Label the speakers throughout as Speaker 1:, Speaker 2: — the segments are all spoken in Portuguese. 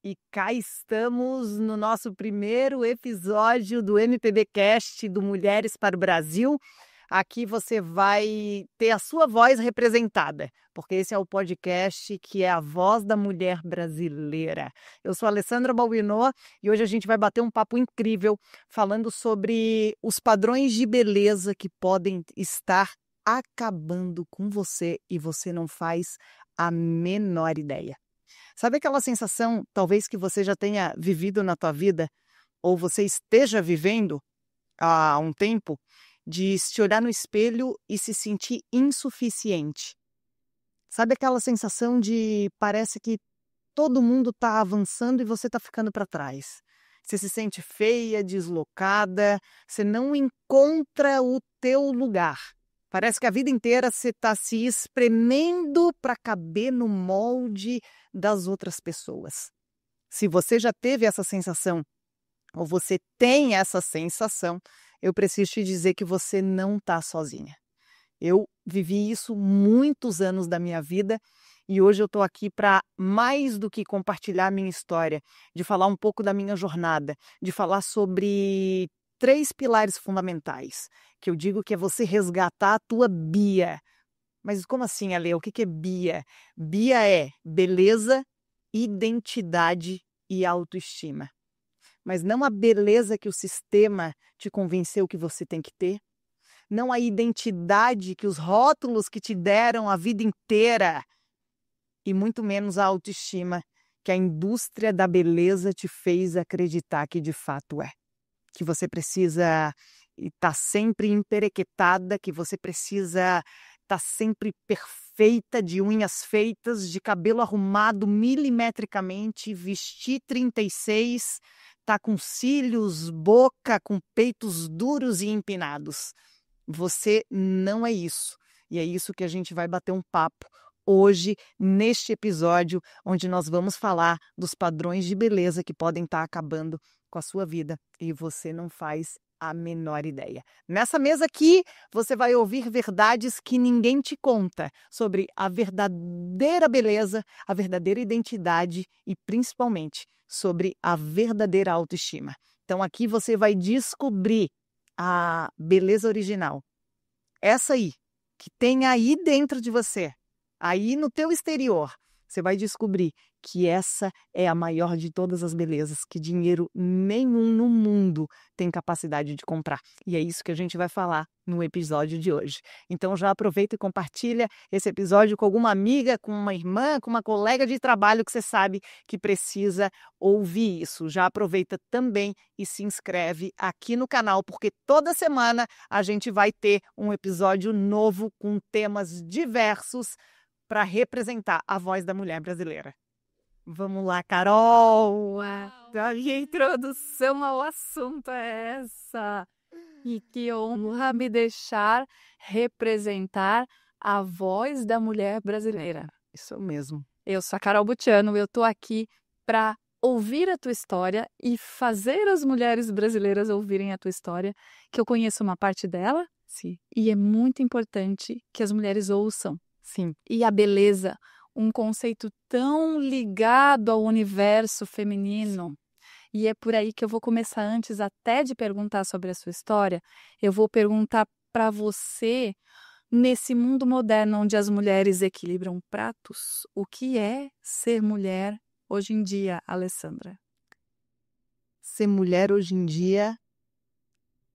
Speaker 1: E cá estamos no nosso primeiro episódio do MPBcast do Mulheres para o Brasil. Aqui você vai ter a sua voz representada, porque esse é o podcast que é a voz da mulher brasileira. Eu sou a Alessandra Balbinot e hoje a gente vai bater um papo incrível falando sobre os padrões de beleza que podem estar acabando com você e você não faz a menor ideia. Sabe aquela sensação, talvez, que você já tenha vivido na tua vida, ou você esteja vivendo há um tempo, de se olhar no espelho e se sentir insuficiente? Sabe aquela sensação de parece que todo mundo está avançando e você está ficando para trás? Você se sente feia, deslocada, você não encontra o teu lugar. Parece que a vida inteira você está se espremendo para caber no molde das outras pessoas. Se você já teve essa sensação, ou você tem essa sensação, eu preciso te dizer que você não está sozinha. Eu vivi isso muitos anos da minha vida e hoje eu estou aqui para mais do que compartilhar a minha história, de falar um pouco da minha jornada, de falar sobre 3 pilares fundamentais, que eu digo que é você resgatar a tua Bia. Mas como assim, Ale? O que é Bia? Bia é beleza, identidade e autoestima. Mas não a beleza que o sistema te convenceu que você tem que ter, não a identidade que os rótulos que te deram a vida inteira, e muito menos a autoestima que a indústria da beleza te fez acreditar que de fato é. Que você precisa estar sempre emperequetada, que você precisa estar sempre perfeita, de unhas feitas, de cabelo arrumado milimetricamente, vestir 36, tá com cílios, boca, com peitos duros e empinados. Você não é isso. E é isso que a gente vai bater um papo hoje, neste episódio, onde nós vamos falar dos padrões de beleza que podem estar acabando com a sua vida e você não faz a menor ideia. Nessa mesa aqui, você vai ouvir verdades que ninguém te conta sobre a verdadeira beleza, a verdadeira identidade e, principalmente, sobre a verdadeira autoestima. Então, aqui você vai descobrir a beleza original. Essa aí, que tem aí dentro de você, aí no teu exterior, você vai descobrir que essa é a maior de todas as belezas, que dinheiro nenhum no mundo tem capacidade de comprar. E é isso que a gente vai falar no episódio de hoje. Então já aproveita e compartilha esse episódio com alguma amiga, com uma irmã, com uma colega de trabalho que você sabe que precisa ouvir isso. Já aproveita também e se inscreve aqui no canal, porque toda semana a gente vai ter um episódio novo com temas diversos para representar a voz da mulher brasileira. Vamos lá, Carol!
Speaker 2: A minha introdução ao assunto é essa. E que honra me deixar representar a voz da mulher brasileira.
Speaker 1: Isso mesmo.
Speaker 2: Eu sou a Carol Butiano, eu estou aqui para ouvir a tua história e fazer as mulheres brasileiras ouvirem a tua história, que eu conheço uma parte dela.
Speaker 1: Sim.
Speaker 2: E é muito importante que as mulheres ouçam.
Speaker 1: Sim.
Speaker 2: E a beleza, um conceito tão ligado ao universo feminino. E é por aí que eu vou começar, antes até de perguntar sobre a sua história, eu vou perguntar para você, nesse mundo moderno onde as mulheres equilibram pratos, o que é ser mulher hoje em dia, Alessandra?
Speaker 1: Ser mulher hoje em dia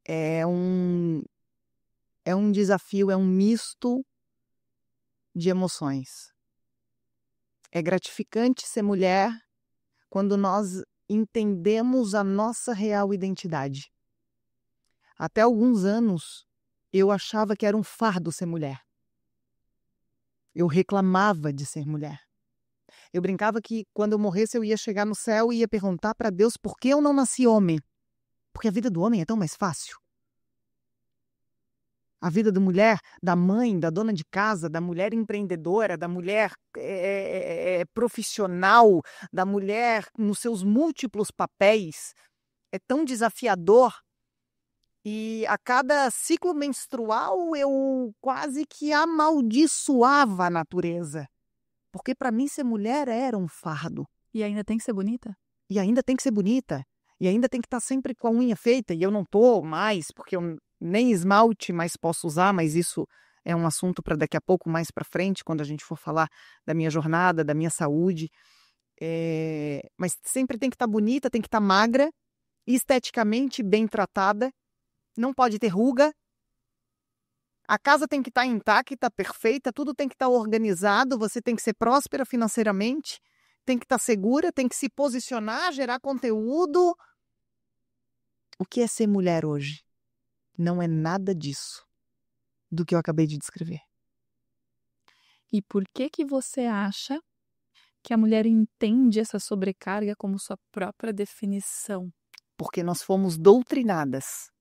Speaker 1: é um desafio, é um misto de emoções. É gratificante ser mulher quando nós entendemos a nossa real identidade. Até alguns anos, eu achava que era um fardo ser mulher. Eu reclamava de ser mulher. Eu brincava que quando eu morresse eu ia chegar no céu e ia perguntar para Deus por que eu não nasci homem. Porque a vida do homem é tão mais fácil. A vida da mulher, da mãe, da dona de casa, da mulher empreendedora, da mulher profissional, da mulher nos seus múltiplos papéis, é tão desafiador. E a cada ciclo menstrual eu quase que amaldiçoava a natureza. Porque para mim ser mulher era um fardo.
Speaker 2: E ainda tem que ser bonita?
Speaker 1: E ainda tem que ser bonita. E ainda tem que estar sempre com a unha feita. E eu não tô mais, porque eu nem esmalte mais posso usar, mas isso é um assunto para daqui a pouco, mais para frente, quando a gente for falar da minha jornada, da minha saúde. Mas sempre tem que estar bonita, tem que estar magra, esteticamente bem tratada, não pode ter ruga. A casa tem que estar intacta, perfeita, tudo tem que estar organizado, você tem que ser próspera financeiramente, tem que estar segura, tem que se posicionar, gerar conteúdo. O que é ser mulher hoje? Não é nada disso do que eu acabei de descrever.
Speaker 2: E por que você acha que a mulher entende essa sobrecarga como sua própria definição?
Speaker 1: Porque nós fomos doutrinadas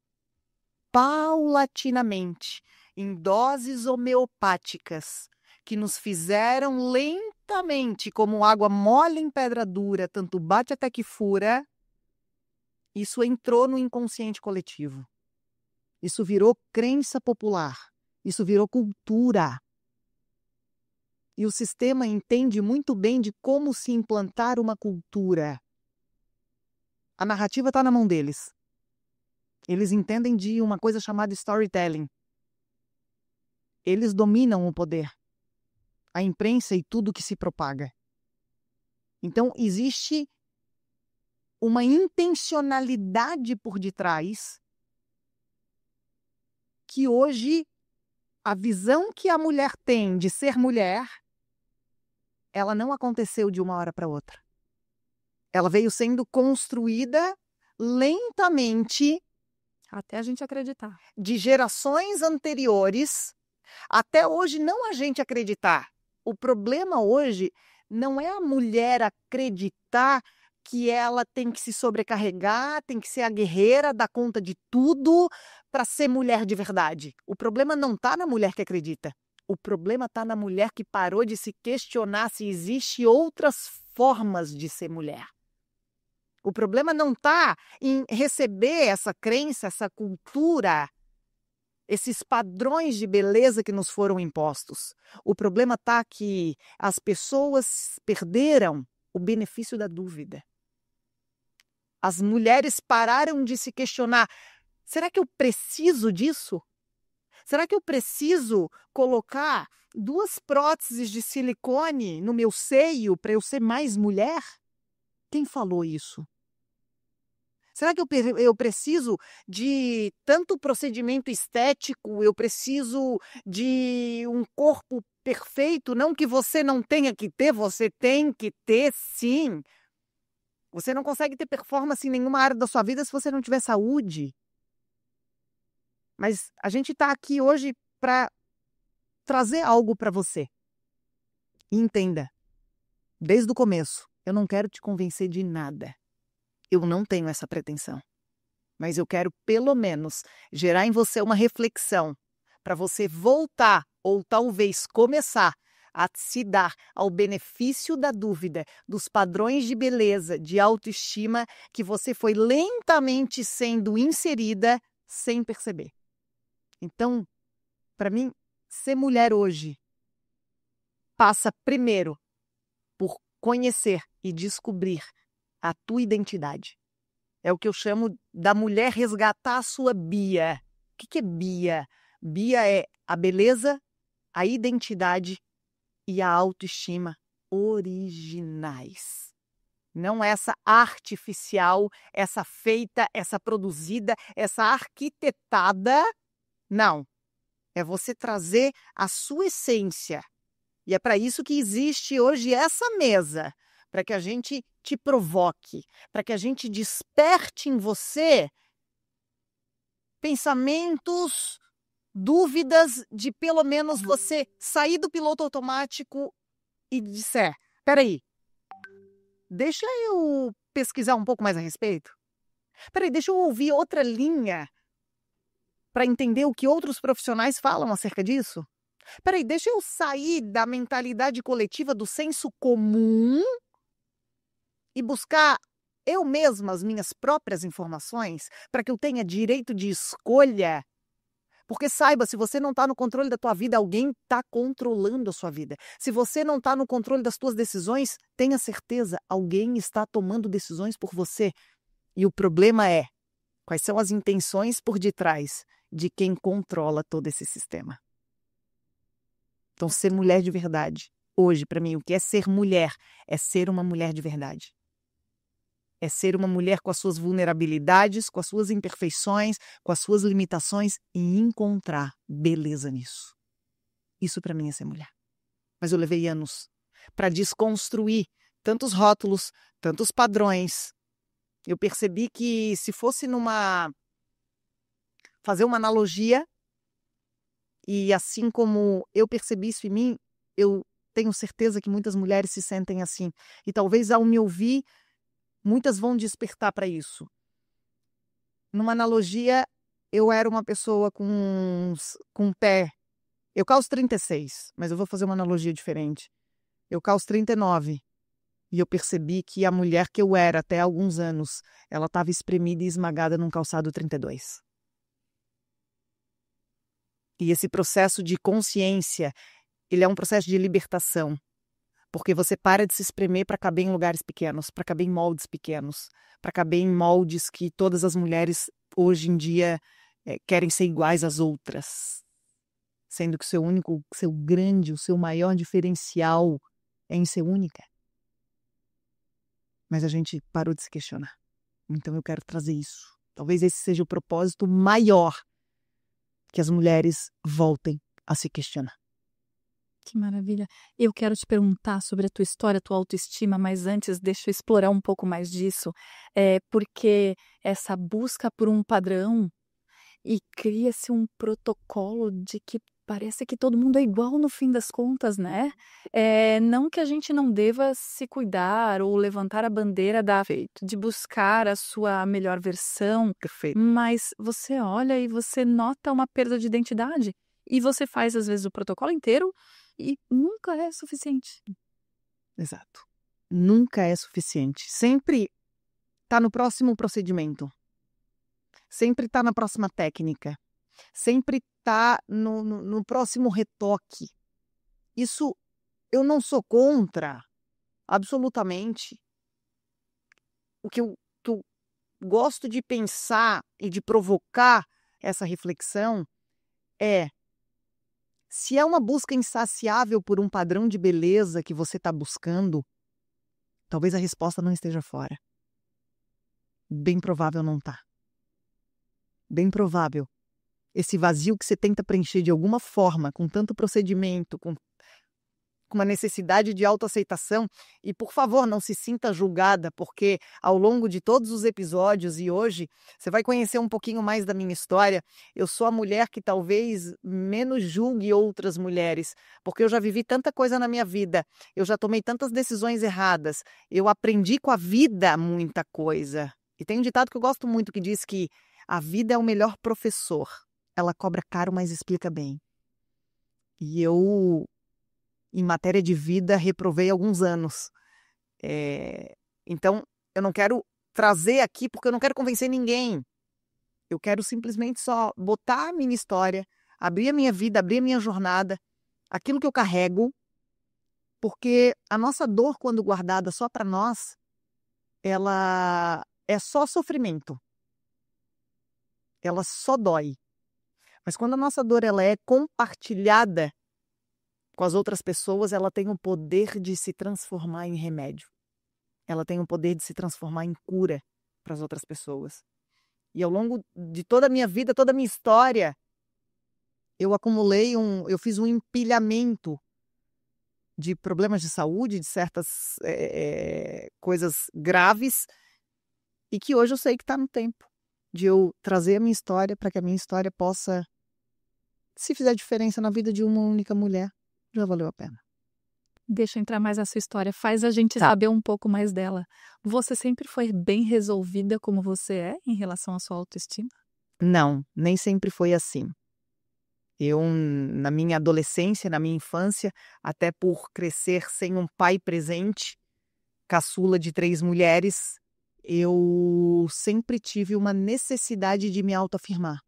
Speaker 1: paulatinamente, em doses homeopáticas, que nos fizeram lentamente, como água mole em pedra dura, tanto bate até que fura. Isso entrou no inconsciente coletivo. Isso virou crença popular. Isso virou cultura. E o sistema entende muito bem de como se implantar uma cultura. A narrativa está na mão deles. Eles entendem de uma coisa chamada storytelling. Eles dominam o poder, a imprensa e tudo que se propaga. Então, existe uma intencionalidade por detrás que hoje a visão que a mulher tem de ser mulher, ela não aconteceu de uma hora para outra. Ela veio sendo construída lentamente,
Speaker 2: Até a gente acreditar.
Speaker 1: de gerações anteriores, até hoje não a gente acreditar. O problema hoje não é a mulher acreditar que ela tem que se sobrecarregar, tem que ser a guerreira, dar conta de tudo para ser mulher de verdade. O problema não está na mulher que acredita. O problema está na mulher que parou de se questionar se existem outras formas de ser mulher. O problema não está em receber essa crença, essa cultura, esses padrões de beleza que nos foram impostos. O problema está que as pessoas perderam o benefício da dúvida. As mulheres pararam de se questionar: será que eu preciso disso? Será que eu preciso colocar 2 próteses de silicone no meu seio para eu ser mais mulher? Quem falou isso? Será que eu preciso de tanto procedimento estético? Eu preciso de um corpo perfeito? Não que você não tenha que ter, você tem que ter sim. Você não consegue ter performance em nenhuma área da sua vida se você não tiver saúde. Mas a gente está aqui hoje para trazer algo para você. E entenda, desde o começo, eu não quero te convencer de nada. Eu não tenho essa pretensão. Mas eu quero, pelo menos, gerar em você uma reflexão para você voltar ou talvez começar a se dar ao benefício da dúvida, dos padrões de beleza, de autoestima que você foi lentamente sendo inserida sem perceber. Então, para mim, ser mulher hoje passa primeiro por conhecer e descobrir a tua identidade. É o que eu chamo da mulher resgatar a sua Bia. O que é Bia? Bia é a beleza, a identidade e a autoestima originais. Não essa artificial, essa feita, essa produzida, essa arquitetada. Não. É você trazer a sua essência. E é para isso que existe hoje essa mesa, para que a gente te provoque, para que a gente desperte em você pensamentos, dúvidas, de pelo menos você sair do piloto automático e disser: peraí, deixa eu pesquisar um pouco mais a respeito. Peraí, deixa eu ouvir outra linha para entender o que outros profissionais falam acerca disso. Peraí, deixa eu sair da mentalidade coletiva, do senso comum e buscar eu mesma as minhas próprias informações para que eu tenha direito de escolha, Porque saiba, se você não está no controle da tua vida, alguém está controlando a sua vida. Se você não está no controle das tuas decisões, tenha certeza, alguém está tomando decisões por você. E o problema é, quais são as intenções por detrás de quem controla todo esse sistema. Então, ser mulher de verdade. Hoje, para mim, o que é ser mulher? É ser uma mulher de verdade. É ser uma mulher com as suas vulnerabilidades, com as suas imperfeições, com as suas limitações e encontrar beleza nisso. Isso para mim é ser mulher. Mas eu levei anos para desconstruir tantos rótulos, tantos padrões. Eu percebi que se fosse fazer uma analogia, e assim como eu percebi isso em mim, eu tenho certeza que muitas mulheres se sentem assim. E talvez ao me ouvir, muitas vão despertar para isso. Numa analogia, eu era uma pessoa com um pé. Eu calço 36, mas eu vou fazer uma analogia diferente. Eu calço 39. E eu percebi que a mulher que eu era até alguns anos, ela estava espremida e esmagada num calçado 32. E esse processo de consciência, ele é um processo de libertação. Porque você para de se espremer para caber em lugares pequenos, para caber em moldes pequenos, para caber em moldes que todas as mulheres hoje em dia querem ser iguais às outras. Sendo que o seu maior diferencial é em ser única. Mas a gente parou de se questionar. Então eu quero trazer isso. Talvez esse seja o propósito maior, que as mulheres voltem a se questionar.
Speaker 2: Que maravilha. Eu quero te perguntar sobre a tua história, a tua autoestima, mas antes deixa eu explorar um pouco mais disso, porque essa busca por um padrão e cria-se um protocolo de que parece que todo mundo é igual no fim das contas, né? Não que a gente não deva se cuidar ou levantar a bandeira de buscar a sua melhor versão,
Speaker 1: Perfeito.
Speaker 2: mas você olha e você nota uma perda de identidade. E você faz, às vezes, o protocolo inteiro e nunca é suficiente.
Speaker 1: Exato. Nunca é suficiente. Sempre está no próximo procedimento. Sempre está na próxima técnica. Sempre está no próximo retoque. Isso eu não sou contra, absolutamente. O que eu gosto de pensar e de provocar essa reflexão é: se é uma busca insaciável por um padrão de beleza que você está buscando, talvez a resposta não esteja fora. Bem provável não está. Bem provável. Esse vazio que você tenta preencher de alguma forma, com tanto procedimento, com uma necessidade de autoaceitação, e por favor, não se sinta julgada, porque ao longo de todos os episódios e hoje, você vai conhecer um pouquinho mais da minha história. Eu sou a mulher que talvez menos julgue outras mulheres, porque eu já vivi tanta coisa na minha vida, eu já tomei tantas decisões erradas, eu aprendi com a vida muita coisa. E tem um ditado que eu gosto muito que diz que a vida é o melhor professor. Ela cobra caro, mas explica bem. E eu, em matéria de vida, reprovei alguns anos. Então, eu não quero trazer aqui porque eu não quero convencer ninguém. Eu quero simplesmente só botar a minha história, abrir a minha vida, abrir a minha jornada, aquilo que eu carrego, porque a nossa dor, quando guardada só para nós, ela é só sofrimento. Ela só dói. Mas quando a nossa dor ela é compartilhada com as outras pessoas, ela tem o poder de se transformar em remédio. Ela tem o poder de se transformar em cura para as outras pessoas. E ao longo de toda a minha vida, toda a minha história, eu fiz um empilhamento de problemas de saúde, de certas coisas graves, e que hoje eu sei que está no tempo de eu trazer a minha história para que a minha história possa, se fizer diferença na vida de uma única mulher, já valeu a pena.
Speaker 2: Deixa eu entrar mais na sua história, faz a gente saber um pouco mais dela. Você sempre foi bem resolvida como você é em relação à sua autoestima?
Speaker 1: Não, nem sempre foi assim. Eu, na minha adolescência, na minha infância, até por crescer sem um pai presente, caçula de 3 mulheres, eu sempre tive uma necessidade de me autoafirmar.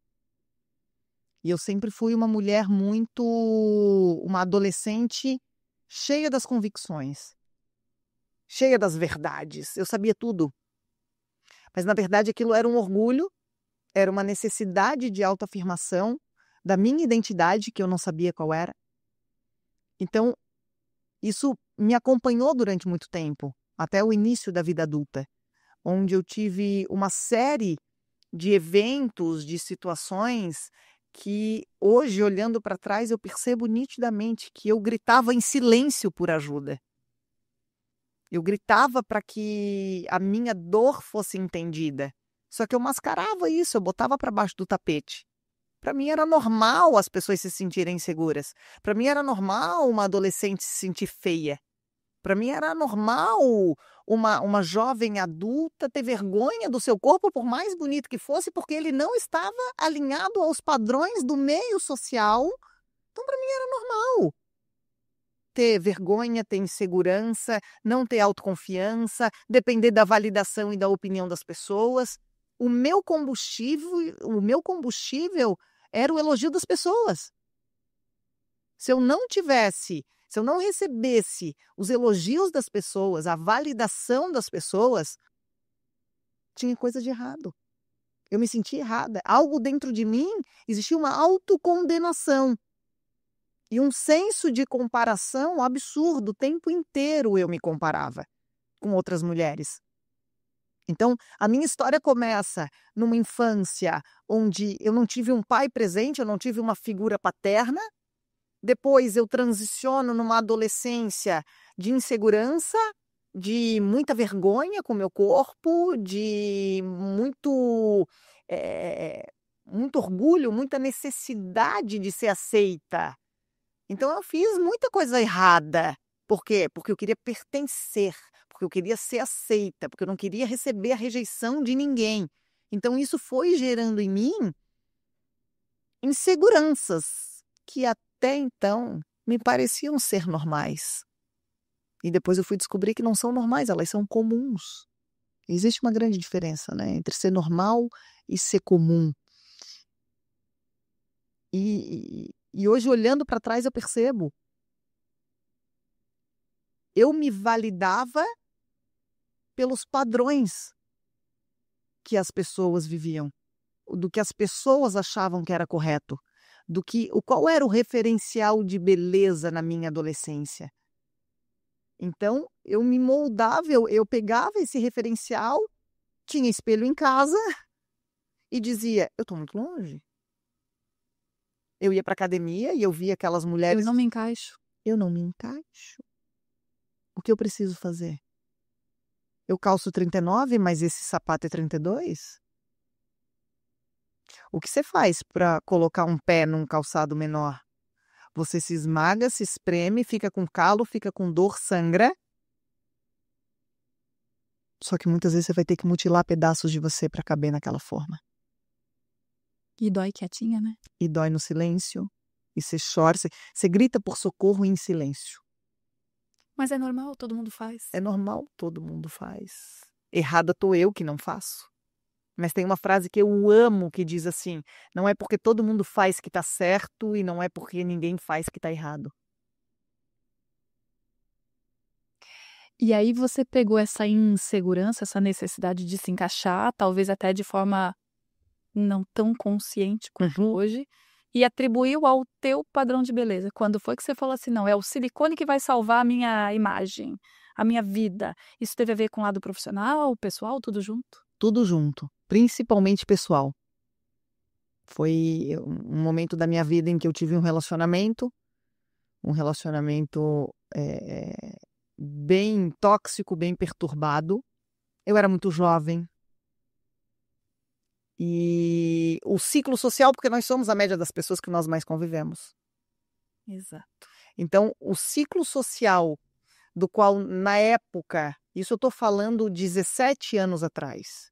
Speaker 1: E eu sempre fui uma mulher uma adolescente cheia das convicções, cheia das verdades. Eu sabia tudo. Mas, na verdade, aquilo era um orgulho, era uma necessidade de autoafirmação da minha identidade, que eu não sabia qual era. Então, isso me acompanhou durante muito tempo, até o início da vida adulta, onde eu tive uma série de eventos, de situações que hoje, olhando para trás, eu percebo nitidamente que eu gritava em silêncio por ajuda. Eu gritava para que a minha dor fosse entendida. Só que eu mascarava isso, eu botava para baixo do tapete. Para mim era normal as pessoas se sentirem inseguras. Para mim era normal uma adolescente se sentir feia. Para mim era normal uma jovem adulta ter vergonha do seu corpo, por mais bonito que fosse, porque ele não estava alinhado aos padrões do meio social. Então, para mim era normal ter vergonha, ter insegurança, não ter autoconfiança, depender da validação e da opinião das pessoas. O meu combustível era o elogio das pessoas. Se eu não recebesse os elogios das pessoas, a validação das pessoas, tinha coisa de errado. Eu me sentia errada. Algo dentro de mim, existia uma autocondenação. E um senso de comparação absurdo. O tempo inteiro eu me comparava com outras mulheres. Então, a minha história começa numa infância onde eu não tive um pai presente, eu não tive uma figura paterna. Depois eu transiciono numa adolescência de insegurança, de muita vergonha com o meu corpo, de muito orgulho, muita necessidade de ser aceita. Então eu fiz muita coisa errada. Por quê? Porque eu queria pertencer, porque eu queria ser aceita, porque eu não queria receber a rejeição de ninguém. Então isso foi gerando em mim inseguranças que até então me pareciam ser normais. E depois eu fui descobrir que não são normais, elas são comuns. Existe uma grande diferença, né, entre ser normal e ser comum. E hoje, olhando para trás, eu percebo. Eu me validava pelos padrões que as pessoas viviam, do que as pessoas achavam que era correto, qual era o referencial de beleza na minha adolescência. Então, eu me moldava, eu pegava esse referencial, tinha espelho em casa e dizia, eu estou muito longe. Eu ia para academia e eu via aquelas mulheres...
Speaker 2: Eu não me encaixo.
Speaker 1: Eu não me encaixo. O que eu preciso fazer? Eu calço 39, mas esse sapato é 32? O que você faz para colocar um pé num calçado menor? Você se esmaga, se espreme, fica com calo, fica com dor, sangra. Só que muitas vezes você vai ter que mutilar pedaços de você para caber naquela forma.
Speaker 2: E dói quietinha, né?
Speaker 1: E dói no silêncio. E você chora, você grita por socorro em silêncio.
Speaker 2: Mas é normal, todo mundo faz.
Speaker 1: É normal, todo mundo faz. Errada tô eu que não faço. Mas tem uma frase que eu amo que diz assim, não é porque todo mundo faz que tá certo e não é porque ninguém faz que tá errado.
Speaker 2: E aí você pegou essa insegurança, essa necessidade de se encaixar, talvez até de forma não tão consciente quanto hoje, e atribuiu ao teu padrão de beleza. Quando foi que você falou assim, não, é o silicone que vai salvar a minha imagem, a minha vida? Isso teve a ver com o lado profissional, pessoal, tudo junto?
Speaker 1: Tudo junto, principalmente pessoal. Foi um momento da minha vida em que eu tive um relacionamento bem tóxico, bem perturbado. Eu era muito jovem. E o ciclo social, porque nós somos a média das pessoas que nós mais convivemos.
Speaker 2: Exato.
Speaker 1: Então, o ciclo social do qual, na época, isso eu estou falando 17 anos atrás.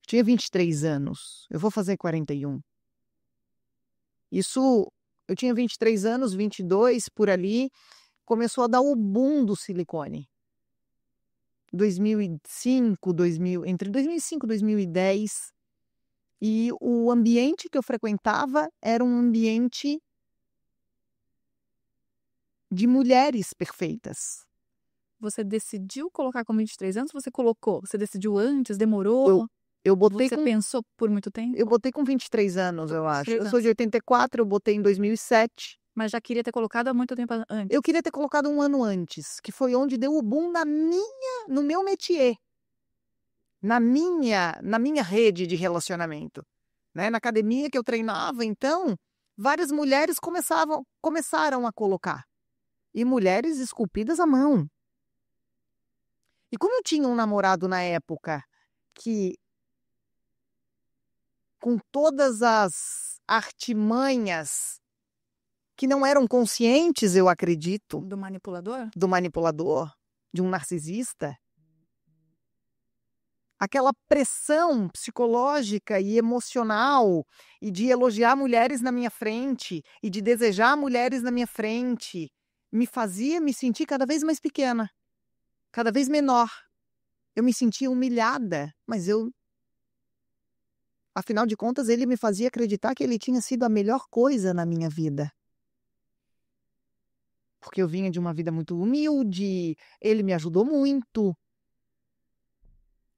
Speaker 1: Tinha 23 anos, eu vou fazer 41. Isso, eu tinha 23 anos, 22, por ali, começou a dar o boom do silicone. 2005, entre 2005 e 2010, E o ambiente que eu frequentava era um ambiente de mulheres perfeitas.
Speaker 2: Você decidiu colocar com 23 anos? Você colocou? Você decidiu antes? Demorou?
Speaker 1: Eu botei
Speaker 2: Você
Speaker 1: com
Speaker 2: pensou por muito tempo?
Speaker 1: eu botei com 23 anos, eu acho.
Speaker 2: 23
Speaker 1: Eu sou de
Speaker 2: anos.
Speaker 1: 84, eu botei em 2007.
Speaker 2: Mas já queria ter colocado há muito tempo antes.
Speaker 1: Eu queria ter colocado um ano antes, que foi onde deu o boom no meu métier, na minha rede de relacionamento, né? Na academia que eu treinava, então, várias mulheres começaram a colocar. E mulheres esculpidas à mão. E como eu tinha um namorado na época que, com todas as artimanhas que não eram conscientes, eu acredito,
Speaker 2: Do manipulador?
Speaker 1: do manipulador, de um narcisista, aquela pressão psicológica e emocional e de elogiar mulheres na minha frente e de desejar mulheres na minha frente me fazia me sentir cada vez mais pequena, cada vez menor. Eu me sentia humilhada, mas afinal de contas, ele me fazia acreditar que ele tinha sido a melhor coisa na minha vida. Porque eu vinha de uma vida muito humilde, ele me ajudou muito.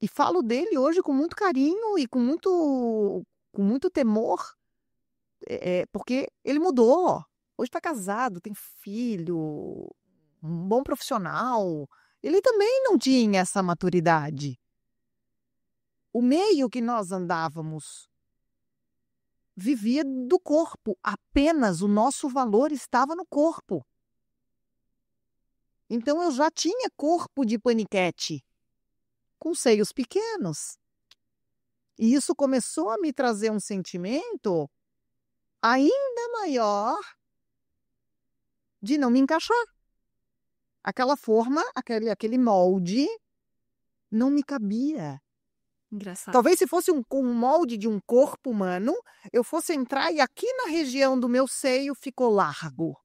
Speaker 1: E falo dele hoje com muito carinho e com muito temor, porque ele mudou. Hoje está casado, tem filho, um bom profissional. Ele também não tinha essa maturidade. O meio que nós andávamos vivia do corpo, apenas o nosso valor estava no corpo. Então eu já tinha corpo de paniquete, com seios pequenos. E isso começou a me trazer um sentimento ainda maior de não me encaixar. Aquela forma, aquele molde, não me cabia.
Speaker 2: Engraçado.
Speaker 1: Talvez se fosse um molde de um corpo humano, eu fosse entrar e aqui na região do meu seio ficou largo.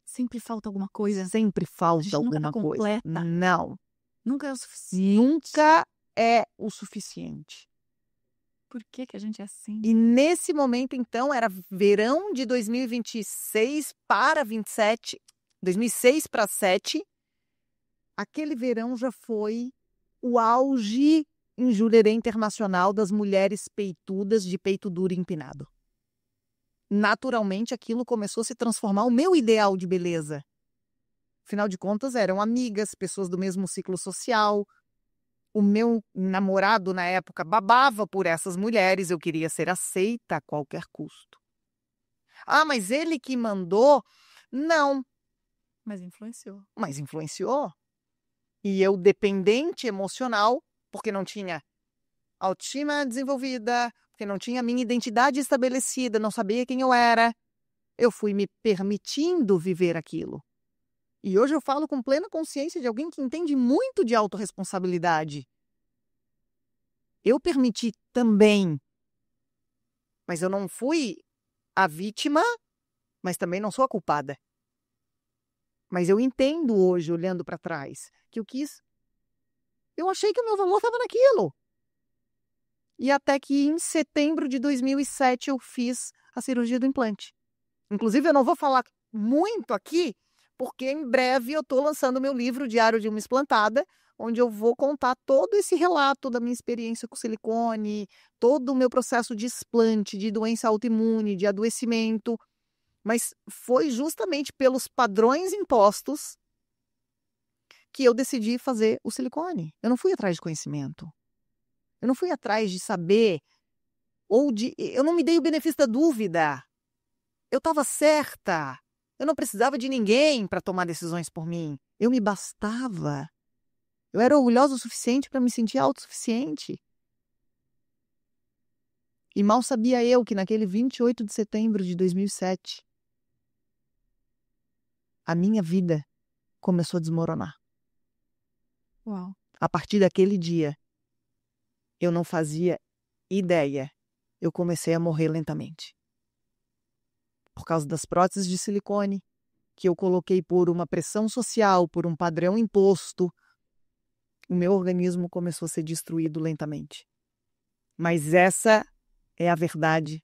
Speaker 2: Sempre falta alguma coisa.
Speaker 1: Sempre
Speaker 2: A
Speaker 1: falta
Speaker 2: gente nunca tá
Speaker 1: alguma coisa.
Speaker 2: completa.
Speaker 1: Não,
Speaker 2: Nunca é o suficiente.
Speaker 1: nunca é o suficiente.
Speaker 2: Por que que a gente é assim?
Speaker 1: E nesse momento, então, era verão de 2026 para 27, 2006 para 7. Aquele verão já foi o auge em Jurerê Internacional das mulheres peitudas de peito duro e empinado. Naturalmente, aquilo começou a se transformar o meu ideal de beleza. Afinal de contas, eram amigas, pessoas do mesmo ciclo social. O meu namorado, na época, babava por essas mulheres. Eu queria ser aceita a qualquer custo. Ah, mas ele que mandou? Não,
Speaker 2: Mas influenciou.
Speaker 1: mas influenciou. E eu, dependente emocional, porque não tinha autoestima desenvolvida, porque não tinha minha identidade estabelecida, não sabia quem eu era, eu fui me permitindo viver aquilo. E hoje eu falo com plena consciência de alguém que entende muito de autorresponsabilidade. Eu permiti também, mas eu não fui a vítima, mas também não sou a culpada. Mas eu entendo hoje, olhando para trás, que eu achei que o meu valor estava naquilo. E até que em setembro de 2007 eu fiz a cirurgia do implante. Inclusive, eu não vou falar muito aqui, porque em breve eu estou lançando meu livro Diário de uma Explantada, onde eu vou contar todo esse relato da minha experiência com silicone, todo o meu processo de explante, de doença autoimune, de adoecimento. Mas foi justamente pelos padrões impostos que eu decidi fazer o silicone. Eu não fui atrás de conhecimento. Eu não fui atrás de saber, eu não me dei o benefício da dúvida. Eu estava certa. Eu não precisava de ninguém para tomar decisões por mim. Eu me bastava. Eu era orgulhosa o suficiente para me sentir autossuficiente. E mal sabia eu que naquele 28 de setembro de 2007, a minha vida começou a desmoronar.
Speaker 2: Uau.
Speaker 1: A partir daquele dia, eu não fazia ideia. Eu comecei a morrer lentamente. Por causa das próteses de silicone, que eu coloquei por uma pressão social, por um padrão imposto, o meu organismo começou a ser destruído lentamente. Mas essa é a verdade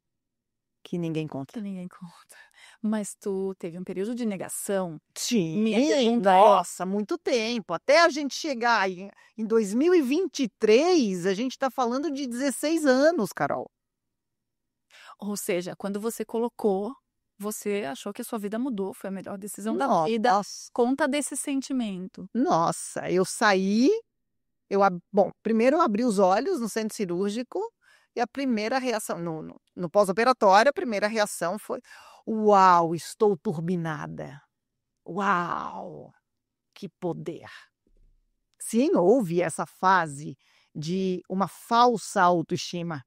Speaker 1: que ninguém conta.
Speaker 2: Que ninguém conta. Mas tu teve um período de negação.
Speaker 1: Sim,
Speaker 2: Minha pergunta é-
Speaker 1: nossa, muito tempo. Até a gente chegar em 2023, a gente está falando de 16 anos, Carol.
Speaker 2: Ou seja, quando você colocou, você achou que a sua vida mudou, foi a melhor decisão da vida.
Speaker 1: Nossa,
Speaker 2: Conta desse sentimento.
Speaker 1: nossa, eu saí, bom, primeiro eu abri os olhos no centro cirúrgico e a primeira reação, no pós-operatório, a primeira reação foi: uau, estou turbinada. Uau, que poder. Sim, houve essa fase de uma falsa autoestima.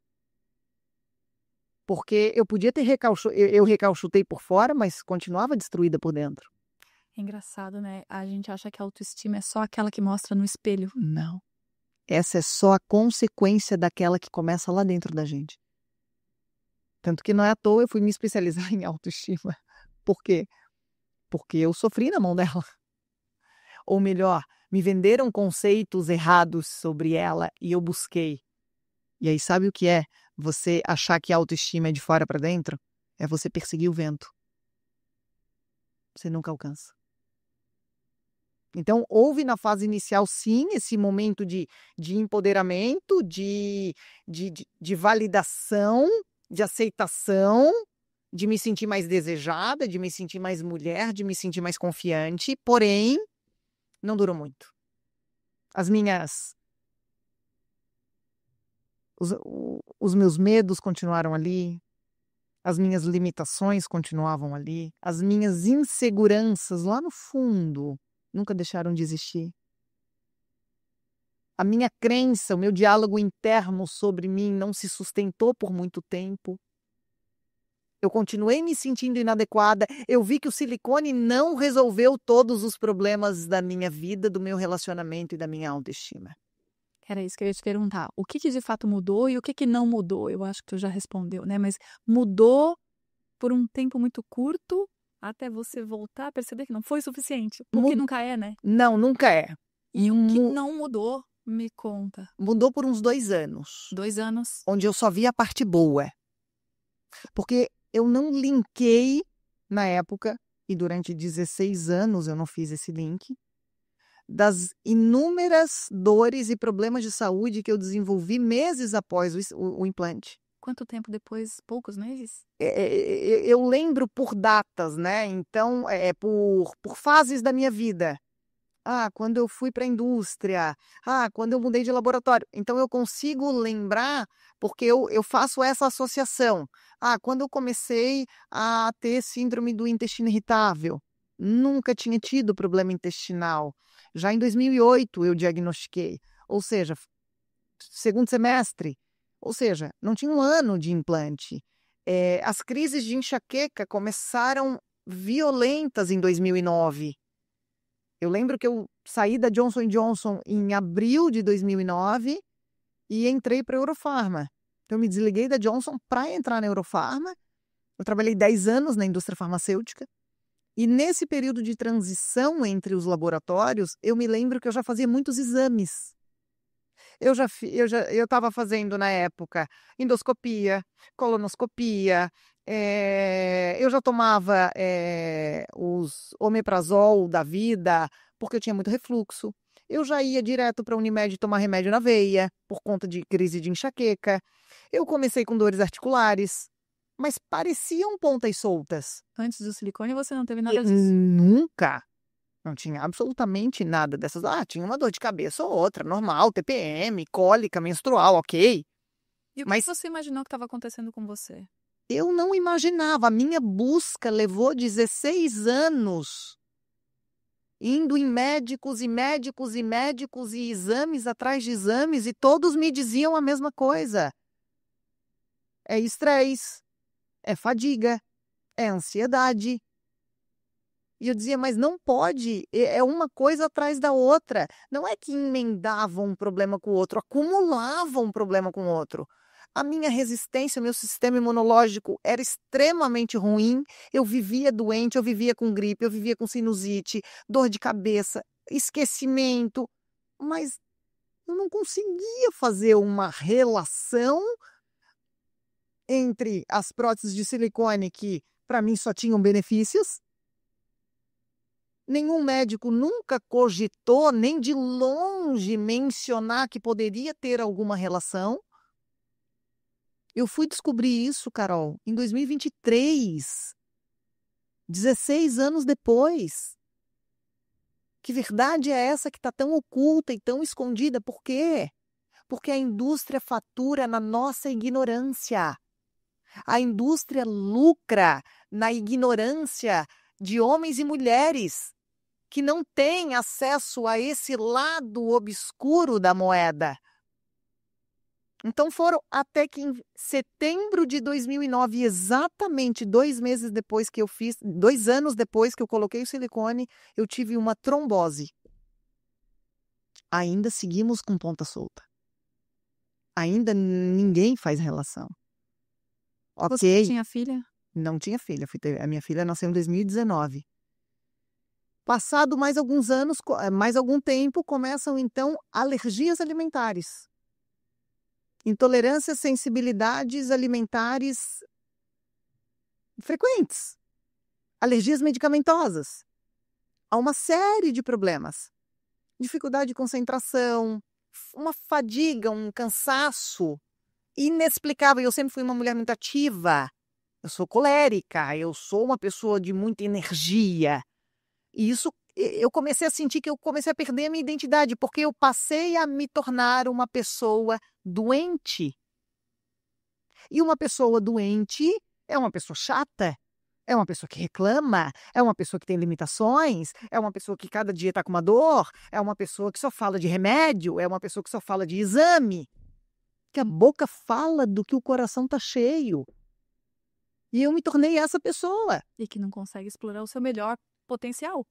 Speaker 1: Porque eu podia ter eu recalchutei por fora, mas continuava destruída por dentro.
Speaker 2: É engraçado, né? A gente acha que a autoestima é só aquela que mostra no espelho.
Speaker 1: Não. Essa é só a consequência daquela que começa lá dentro da gente. Tanto que não é à toa eu fui me especializar em autoestima. Por quê? Porque eu sofri na mão dela. Ou melhor, me venderam conceitos errados sobre ela e eu busquei. E aí sabe o que é você achar que a autoestima é de fora para dentro? É você perseguir o vento. Você nunca alcança. Então, houve na fase inicial, sim, esse momento de empoderamento, de validação, de aceitação, de me sentir mais desejada, de me sentir mais mulher, de me sentir mais confiante, porém, não durou muito. Os meus medos continuaram ali, as minhas limitações continuavam ali, as minhas inseguranças lá no fundo nunca deixaram de existir. A minha crença, o meu diálogo interno sobre mim não se sustentou por muito tempo. Eu continuei me sentindo inadequada. Eu vi que o silicone não resolveu todos os problemas da minha vida, do meu relacionamento e da minha autoestima.
Speaker 2: Era isso que eu ia te perguntar. O que de fato mudou e o que não mudou? Eu acho que tu já respondeu, né? Mas mudou por um tempo muito curto até você voltar a perceber que não foi suficiente. Porque nunca é, né?
Speaker 1: Não, nunca é.
Speaker 2: E o que não mudou, me conta.
Speaker 1: Mudou por uns 2 anos.
Speaker 2: 2 anos.
Speaker 1: Onde eu só vi a parte boa. Porque eu não linkei na época, e durante 16 anos eu não fiz esse link, das inúmeras dores e problemas de saúde que eu desenvolvi meses após o implante.
Speaker 2: Quanto tempo depois? Poucos meses?
Speaker 1: Eu lembro por datas, né? Então, por fases da minha vida. Quando eu fui para a indústria. Quando eu mudei de laboratório. Então, eu consigo lembrar, porque eu faço essa associação. Quando eu comecei a ter síndrome do intestino irritável. Nunca tinha tido problema intestinal. Já em 2008 eu diagnostiquei. Ou seja, segundo semestre. Ou seja, não tinha um ano de implante. As crises de enxaqueca começaram violentas em 2009. Eu lembro que eu saí da Johnson & Johnson em abril de 2009 e entrei para a Eurofarma. Então, eu me desliguei da Johnson para entrar na Eurofarma. Eu trabalhei 10 anos na indústria farmacêutica. E nesse período de transição entre os laboratórios, eu me lembro que eu já fazia muitos exames. Eu estava fazendo na época endoscopia, colonoscopia, eu já tomava os omeprazol da vida, porque eu tinha muito refluxo. Eu já ia direto para a Unimed tomar remédio na veia, por conta de crise de enxaqueca. Eu comecei com dores articulares, mas pareciam pontas soltas.
Speaker 2: Antes do silicone você não teve nada disso?
Speaker 1: Nunca. Não tinha absolutamente nada dessas. Tinha uma dor de cabeça ou outra, normal, TPM, cólica menstrual, ok.
Speaker 2: E o que você imaginou que estava acontecendo com você?
Speaker 1: Eu não imaginava. A minha busca levou 16 anos. Indo em médicos e médicos e médicos e exames atrás de exames, e todos me diziam a mesma coisa. É estresse, é fadiga, é ansiedade. E eu dizia, mas não pode, é uma coisa atrás da outra. Não é que emendavam um problema com o outro, acumulavam um problema com o outro. A minha resistência, o meu sistema imunológico era extremamente ruim. Eu vivia doente, eu vivia com gripe, eu vivia com sinusite, dor de cabeça, esquecimento. Mas eu não conseguia fazer uma relação entre as próteses de silicone que, para mim, só tinham benefícios. Nenhum médico nunca cogitou, nem de longe, mencionar que poderia ter alguma relação. Eu fui descobrir isso, Carol, em 2023, 16 anos depois. Que verdade é essa que está tão oculta e tão escondida? Por quê? Porque a indústria fatura na nossa ignorância. A indústria lucra na ignorância de homens e mulheres que não têm acesso a esse lado obscuro da moeda. Então foram até que em setembro de 2009, exatamente 2 meses depois que eu fiz, 2 anos depois que eu coloquei o silicone, eu tive uma trombose. Ainda seguimos com ponta solta. Ainda ninguém faz relação.
Speaker 2: Você
Speaker 1: Ok,
Speaker 2: tinha filha?
Speaker 1: não tinha filha. A minha filha nasceu em 2019. Passado mais alguns anos, mais algum tempo, começam então alergias alimentares. Intolerâncias, sensibilidades alimentares frequentes. Alergias medicamentosas. Há uma série de problemas. Dificuldade de concentração, uma fadiga, um cansaço inexplicável. Eu sempre fui uma mulher muito ativa. Eu sou colérica, eu sou uma pessoa de muita energia. E isso, eu comecei a sentir que eu comecei a perder a minha identidade, porque eu passei a me tornar uma pessoa doente. E uma pessoa doente é uma pessoa chata, é uma pessoa que reclama, é uma pessoa que tem limitações, é uma pessoa que cada dia está com uma dor, é uma pessoa que só fala de remédio, é uma pessoa que só fala de exame. Que a boca fala do que o coração está cheio. E eu me tornei essa pessoa.
Speaker 2: E que não consegue explorar o seu melhor potencial.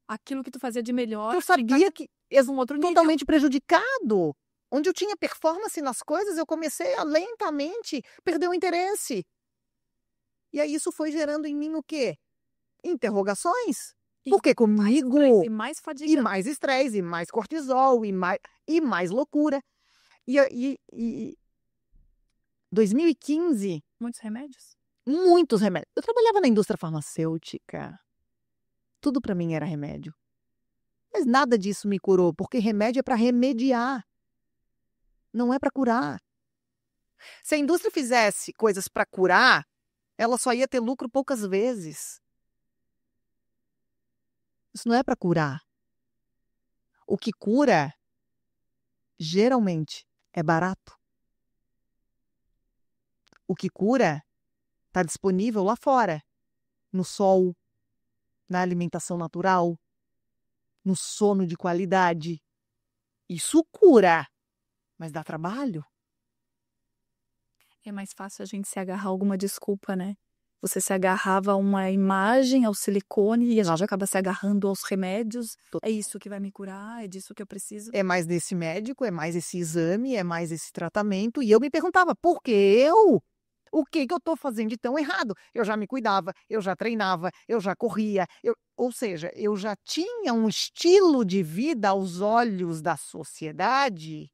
Speaker 2: Aquilo que tu fazia de melhor.
Speaker 1: Eu sabia que
Speaker 2: Um outro nível.
Speaker 1: totalmente prejudicado. Onde eu tinha performance nas coisas, eu comecei a lentamente perder o interesse. E aí isso foi gerando em mim o quê? Interrogações. Por que comigo?
Speaker 2: E mais fadiga.
Speaker 1: E mais estresse, e mais cortisol, e mais loucura. E 2015,
Speaker 2: Muitos remédios?
Speaker 1: muitos remédios. Eu trabalhava na indústria farmacêutica. Tudo para mim era remédio. Mas nada disso me curou, porque remédio é para remediar. Não é para curar. Se a indústria fizesse coisas para curar, ela só ia ter lucro poucas vezes. Isso não é para curar. O que cura, geralmente, é barato. O que cura está disponível lá fora, no sol, na alimentação natural, no sono de qualidade. Isso cura, mas dá trabalho.
Speaker 2: É mais fácil a gente se agarrar a alguma desculpa, né? Você se agarrava a uma imagem, ao silicone, e a gente acaba se agarrando aos remédios. É isso que vai me curar, é disso que eu preciso.
Speaker 1: É mais desse médico, é mais esse exame, é mais esse tratamento. E eu me perguntava, por que eu? O que eu estou fazendo de tão errado? Eu já me cuidava, eu já treinava, eu já corria. Ou seja, eu já tinha um estilo de vida aos olhos da sociedade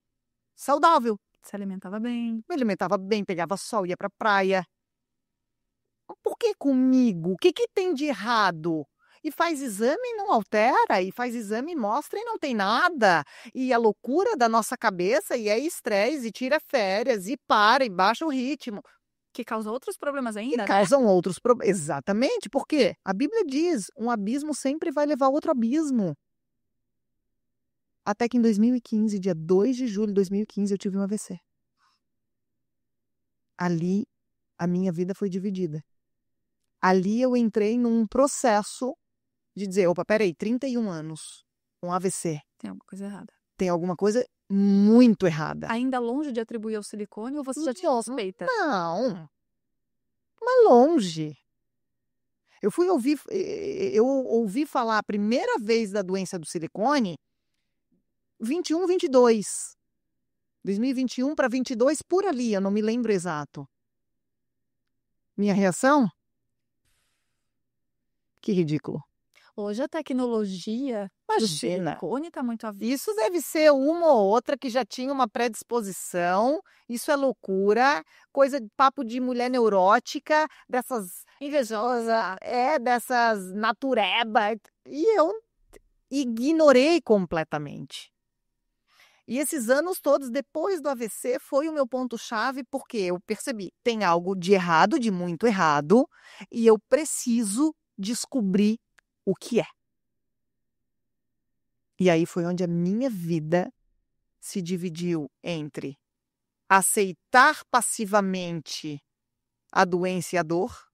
Speaker 1: saudável.
Speaker 2: Se alimentava bem.
Speaker 1: Me alimentava bem, pegava sol, ia para a praia. Por que comigo? O que tem de errado? E faz exame e não altera, e faz exame e mostra e não tem nada. E a loucura da nossa cabeça, e é estresse, e tira férias, e para, e baixa o ritmo.
Speaker 2: Que causa outros problemas ainda, né?
Speaker 1: Causam outros problemas. Exatamente, porque a Bíblia diz, um abismo sempre vai levar a outro abismo. Até que em 2015, dia 2 de julho de 2015, eu tive um AVC. Ali, a minha vida foi dividida. Ali eu entrei num processo de dizer, opa, peraí, 31 anos, um AVC.
Speaker 2: Tem alguma coisa errada.
Speaker 1: Tem alguma coisa muito errada.
Speaker 2: Ainda longe de atribuir ao silicone ou você já tinha suspeita?
Speaker 1: Não, mas longe. Eu ouvi falar a primeira vez da doença do silicone 21, 22. 2021 para 22, por ali, eu não me lembro exato. Minha reação? Que ridículo.
Speaker 2: Hoje a tecnologia do
Speaker 1: Imagina.
Speaker 2: silicone está muito avançada.
Speaker 1: Isso deve ser uma ou outra que já tinha uma predisposição. Isso é loucura, coisa de papo de mulher neurótica, dessas invejosa, dessas natureba. E eu ignorei completamente. E esses anos todos depois do AVC foi o meu ponto-chave, porque eu percebi, tem algo de errado, de muito errado, e eu preciso descobrir o que é. E aí foi onde a minha vida se dividiu entre aceitar passivamente a doença e a dor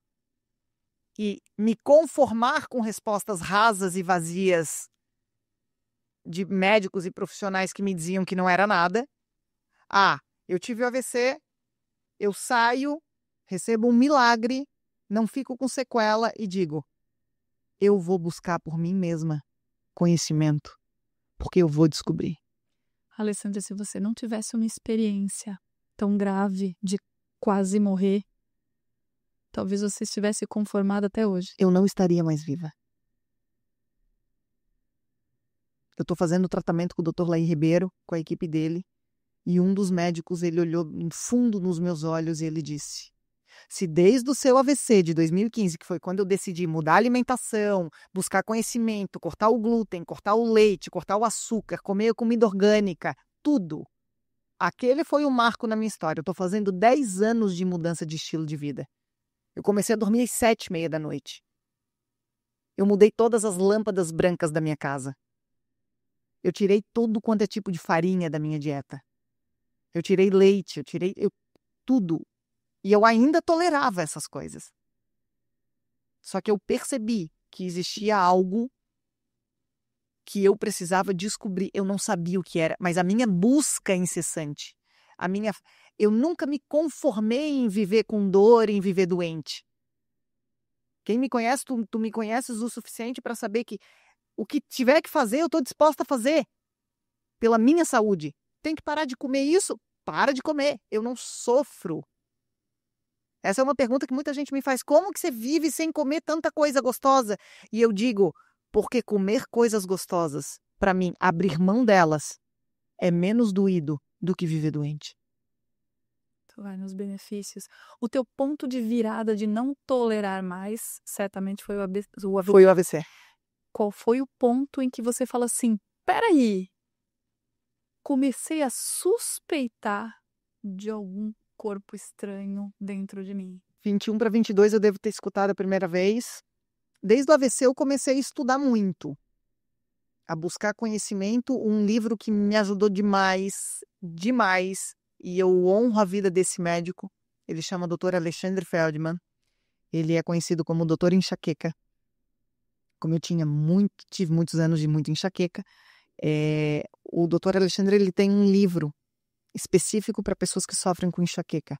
Speaker 1: e me conformar com respostas rasas e vazias de médicos e profissionais que me diziam que não era nada. Eu tive o AVC, eu saio, recebo um milagre, não fico com sequela e digo, eu vou buscar por mim mesma conhecimento, porque eu vou descobrir.
Speaker 2: Alessandra, se você não tivesse uma experiência tão grave de quase morrer, talvez você estivesse conformada até hoje.
Speaker 1: Eu não estaria mais viva. Eu estou fazendo tratamento com o Dr. Laí Ribeiro, com a equipe dele, e um dos médicos, ele olhou no fundo nos meus olhos e ele disse, se desde o seu AVC de 2015, que foi quando eu decidi mudar a alimentação, buscar conhecimento, cortar o glúten, cortar o leite, cortar o açúcar, comer comida orgânica, tudo, aquele foi o marco na minha história. Eu estou fazendo 10 anos de mudança de estilo de vida. Eu comecei a dormir às 7h30 da noite. Eu mudei todas as lâmpadas brancas da minha casa. Eu tirei todo quanto é tipo de farinha da minha dieta. Eu tirei leite, eu tirei tudo. E eu ainda tolerava essas coisas. Só que eu percebi que existia algo que eu precisava descobrir. Eu não sabia o que era, mas a minha busca incessante, eu nunca me conformei em viver com dor, em viver doente. Quem me conhece, tu me conheces o suficiente para saber que o que tiver que fazer, eu estou disposta a fazer. Pela minha saúde. Tem que parar de comer isso? Para de comer. Eu não sofro. Essa é uma pergunta que muita gente me faz. Como que você vive sem comer tanta coisa gostosa? E eu digo, porque comer coisas gostosas, para mim, abrir mão delas, é menos doído do que viver doente.
Speaker 2: Tu vai nos benefícios. O teu ponto de virada de não tolerar mais, certamente foi o AVC.
Speaker 1: Foi o AVC.
Speaker 2: Qual foi o ponto em que você fala assim, peraí, comecei a suspeitar de algum corpo estranho dentro de mim?
Speaker 1: 21 para 22 eu devo ter escutado a primeira vez. Desde o AVC eu comecei a estudar muito, a buscar conhecimento, um livro que me ajudou demais, demais, e eu honro a vida desse médico. Ele chama Dr. Alexandre Feldman. Ele é conhecido como Dr. Enxaqueca. Como eu tive muitos anos de muita enxaqueca, o Dr. Alexandre ele tem um livro específico para pessoas que sofrem com enxaqueca.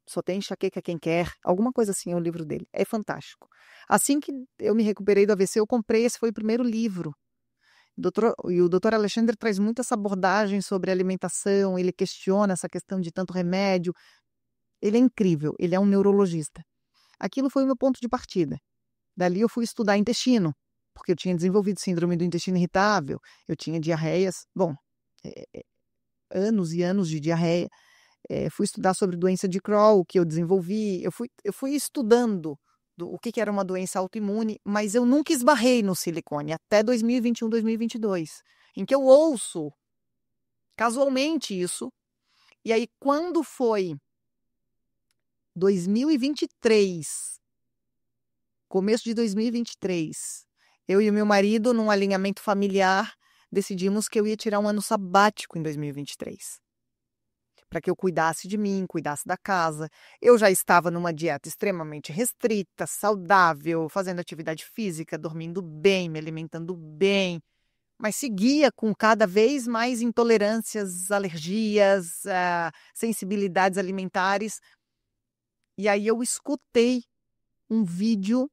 Speaker 1: Só tem enxaqueca quem quer, alguma coisa assim é o livro dele. É fantástico. Assim que eu me recuperei do AVC, eu comprei, esse foi o primeiro livro. E o Dr. Alexandre traz muito essa abordagem sobre alimentação, ele questiona essa questão de tanto remédio. Ele é incrível, ele é um neurologista. Aquilo foi o meu ponto de partida. Dali eu fui estudar intestino, porque eu tinha desenvolvido síndrome do intestino irritável, eu tinha diarreias, anos e anos de diarreia. Fui estudar sobre doença de Crohn, que eu desenvolvi. Eu fui estudando o que era uma doença autoimune, mas eu nunca esbarrei no silicone, até 2021, 2022, em que eu ouço casualmente isso. E aí, quando foi 2023, começo de 2023, eu e o meu marido, num alinhamento familiar, decidimos que eu ia tirar um ano sabático em 2023. Para que eu cuidasse de mim, cuidasse da casa. Eu já estava numa dieta extremamente restrita, saudável, fazendo atividade física, dormindo bem, me alimentando bem, mas seguia com cada vez mais intolerâncias, alergias, sensibilidades alimentares. E aí eu escutei um vídeo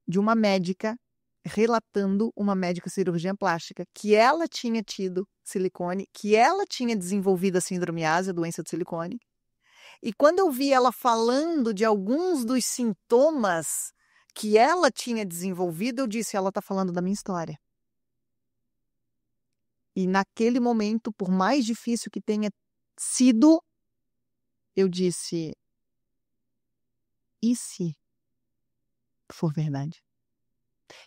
Speaker 1: de uma médica relatando, uma médica cirurgiã plástica, que ela tinha tido silicone, que ela tinha desenvolvido a síndrome ásia, doença do silicone. E quando eu vi ela falando de alguns dos sintomas que ela tinha desenvolvido, eu disse, ela está falando da minha história. E naquele momento, por mais difícil que tenha sido, eu disse, e se for verdade?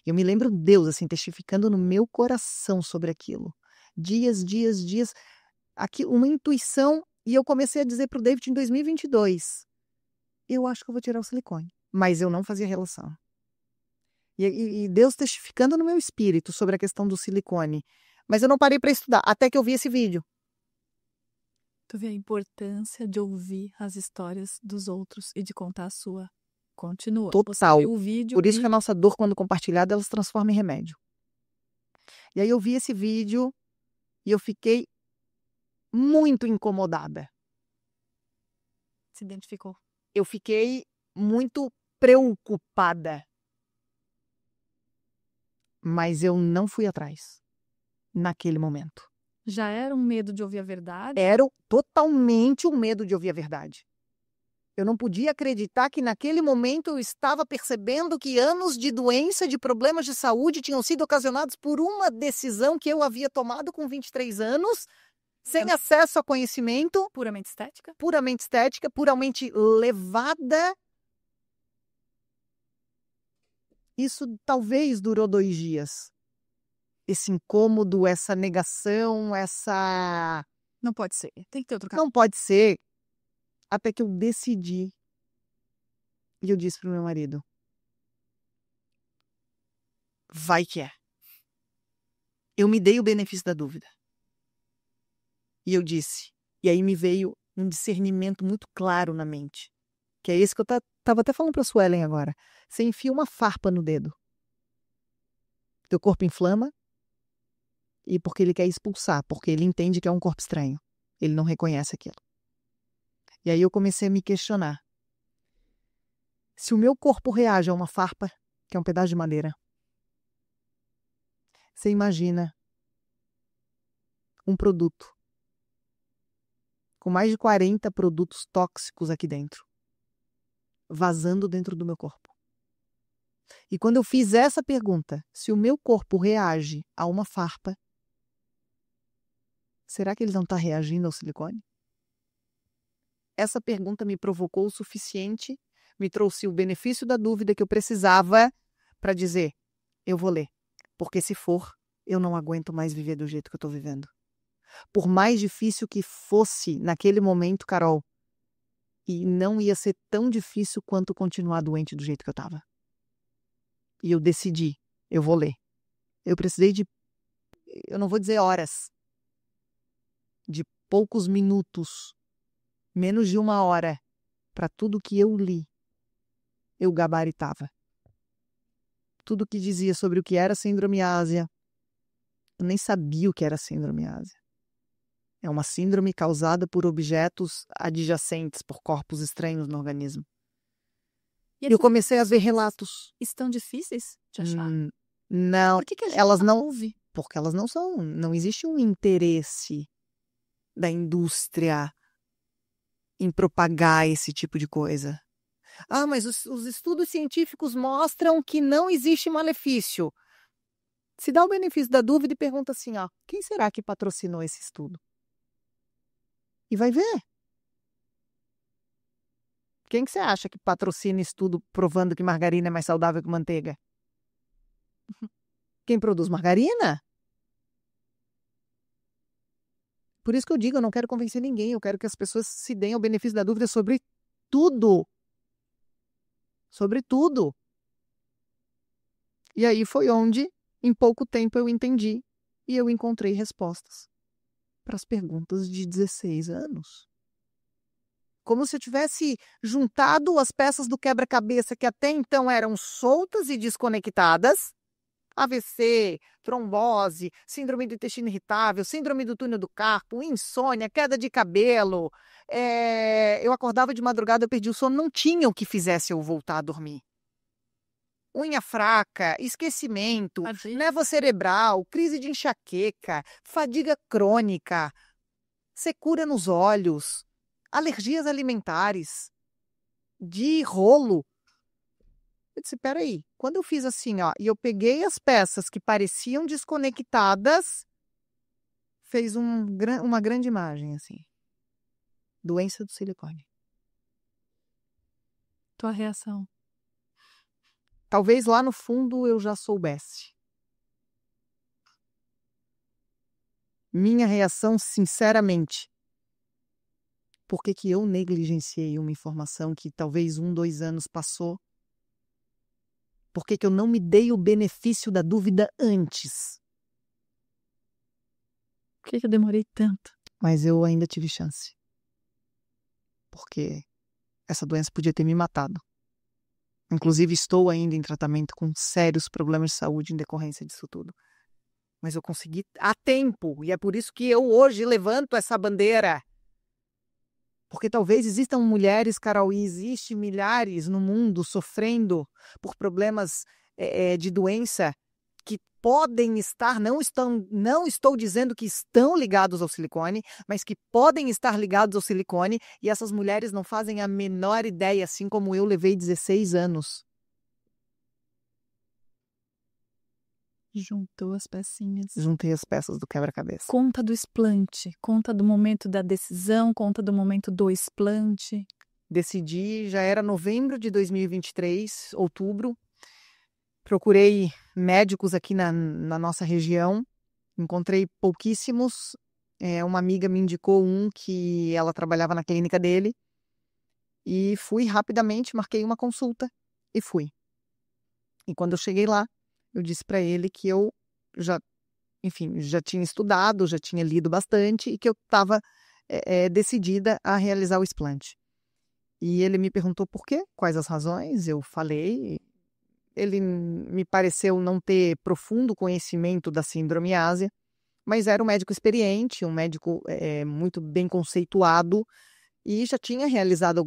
Speaker 1: Eu me lembro Deus, assim, testificando no meu coração sobre aquilo. Dias, uma intuição, e eu comecei a dizer para o David em 2022, eu acho que eu vou tirar o silicone. Mas eu não fazia relação. E Deus testificando no meu espírito sobre a questão do silicone. Mas eu não parei para estudar, até que eu vi esse vídeo.
Speaker 2: Tu vê a importância de ouvir as histórias dos outros e de contar a sua. Continua.
Speaker 1: Total.
Speaker 2: O vídeo
Speaker 1: Por isso que a nossa dor, quando compartilhada, ela se transforma em remédio. E aí eu vi esse vídeo e eu fiquei muito incomodada.
Speaker 2: Se identificou.
Speaker 1: Eu fiquei muito preocupada. Mas eu não fui atrás naquele momento.
Speaker 2: Já era um medo de ouvir a verdade?
Speaker 1: Era totalmente um medo de ouvir a verdade. Eu não podia acreditar que naquele momento eu estava percebendo que anos de doença, de problemas de saúde tinham sido ocasionados por uma decisão que eu havia tomado com 23 anos, sem acesso a conhecimento.
Speaker 2: Puramente estética?
Speaker 1: Puramente estética, puramente levada. Isso talvez durou 2 dias. Esse incômodo, essa negação, essa...
Speaker 2: Não pode ser. Tem que ter outro caminho.
Speaker 1: Não pode ser. Até que eu decidi. E eu disse pro meu marido. Vai que é. Eu me dei o benefício da dúvida. E eu disse. E aí me veio um discernimento muito claro na mente. Que é esse que eu tava até falando pra Suelen agora. Você enfia uma farpa no dedo. Teu corpo inflama. E porque ele quer expulsar. Porque ele entende que é um corpo estranho. Ele não reconhece aquilo. E aí eu comecei a me questionar. Se o meu corpo reage a uma farpa, que é um pedaço de madeira, você imagina um produto com mais de 40 produtos tóxicos aqui dentro, vazando dentro do meu corpo. E quando eu fiz essa pergunta, se o meu corpo reage a uma farpa, será que ele não está reagindo ao silicone? Essa pergunta me provocou o suficiente, me trouxe o benefício da dúvida que eu precisava para dizer, eu vou ler. Porque se for, eu não aguento mais viver do jeito que eu estou vivendo. Por mais difícil que fosse naquele momento, Carol, e não ia ser tão difícil quanto continuar doente do jeito que eu estava. E eu decidi, eu vou ler. Eu precisei de, eu não vou dizer horas, de poucos minutos, menos de 1 hora, para tudo que eu li, eu gabaritava. Tudo que dizia sobre o que era síndrome ásia, eu nem sabia o que era síndrome ásia. É uma síndrome causada por objetos adjacentes, por corpos estranhos no organismo. E eu comecei a ver relatos.
Speaker 2: Estão difíceis de achar?
Speaker 1: Não,
Speaker 2: Por que a gente
Speaker 1: elas não
Speaker 2: ouve?
Speaker 1: Porque elas não são. Não existe um interesse da indústria em propagar esse tipo de coisa. Ah, mas os estudos científicos mostram que não existe malefício. Se dá o benefício da dúvida e pergunta assim, ó, quem será que patrocinou esse estudo? E vai ver. Quem que você acha que patrocina estudo provando que margarina é mais saudável que manteiga? Quem produz margarina? Por isso que eu digo, eu não quero convencer ninguém, eu quero que as pessoas se deem ao benefício da dúvida sobre tudo. Sobre tudo. E aí foi onde, em pouco tempo, eu entendi e eu encontrei respostas para as perguntas de 16 anos. Como se eu tivesse juntado as peças do quebra-cabeça que até então eram soltas e desconectadas. AVC, trombose, síndrome do intestino irritável, síndrome do túnel do carpo, insônia, queda de cabelo. Eu acordava de madrugada, eu perdi o sono, não tinha o que fizesse eu voltar a dormir. Unha fraca, esquecimento, névoa cerebral, crise de enxaqueca, fadiga crônica, secura nos olhos, alergias alimentares, de rolo. Eu disse, peraí, quando eu fiz assim, ó, e eu peguei as peças que pareciam desconectadas, fez uma grande imagem, assim. Doença do silicone.
Speaker 2: Tua reação?
Speaker 1: Talvez lá no fundo eu já soubesse. Minha reação, sinceramente, por que que eu negligenciei uma informação que talvez 1, 2 anos passou? Por que que eu não me dei o benefício da dúvida antes?
Speaker 2: Por que eu demorei tanto?
Speaker 1: Mas eu ainda tive chance. Porque essa doença podia ter me matado. Inclusive, estou ainda em tratamento com sérios problemas de saúde em decorrência disso tudo. Mas eu consegui a tempo, e é por isso que eu hoje levanto essa bandeira. Porque talvez existam mulheres, Carol, e existe milhares no mundo sofrendo por problemas de doença que podem estar, não estou dizendo que estão ligados ao silicone, mas que podem estar ligados ao silicone, e essas mulheres não fazem a menor ideia, assim como eu levei 16 anos.
Speaker 2: Juntou as pecinhas.
Speaker 1: Juntei as peças do quebra-cabeça.
Speaker 2: Conta do explante, conta do momento da decisão, conta do momento do explante.
Speaker 1: Decidi, já era novembro de 2023, outubro. Procurei médicos aqui na nossa região, encontrei pouquíssimos. Uma amiga me indicou um que ela trabalhava na clínica dele. E fui rapidamente, marquei uma consulta e fui. E quando eu cheguei lá, eu disse para ele que eu já tinha estudado, já tinha lido bastante e que eu estava decidida a realizar o explante. E ele me perguntou por quê, quais as razões, eu falei. Ele me pareceu não ter profundo conhecimento da síndrome ásia, mas era um médico experiente, um médico muito bem conceituado e já tinha realizado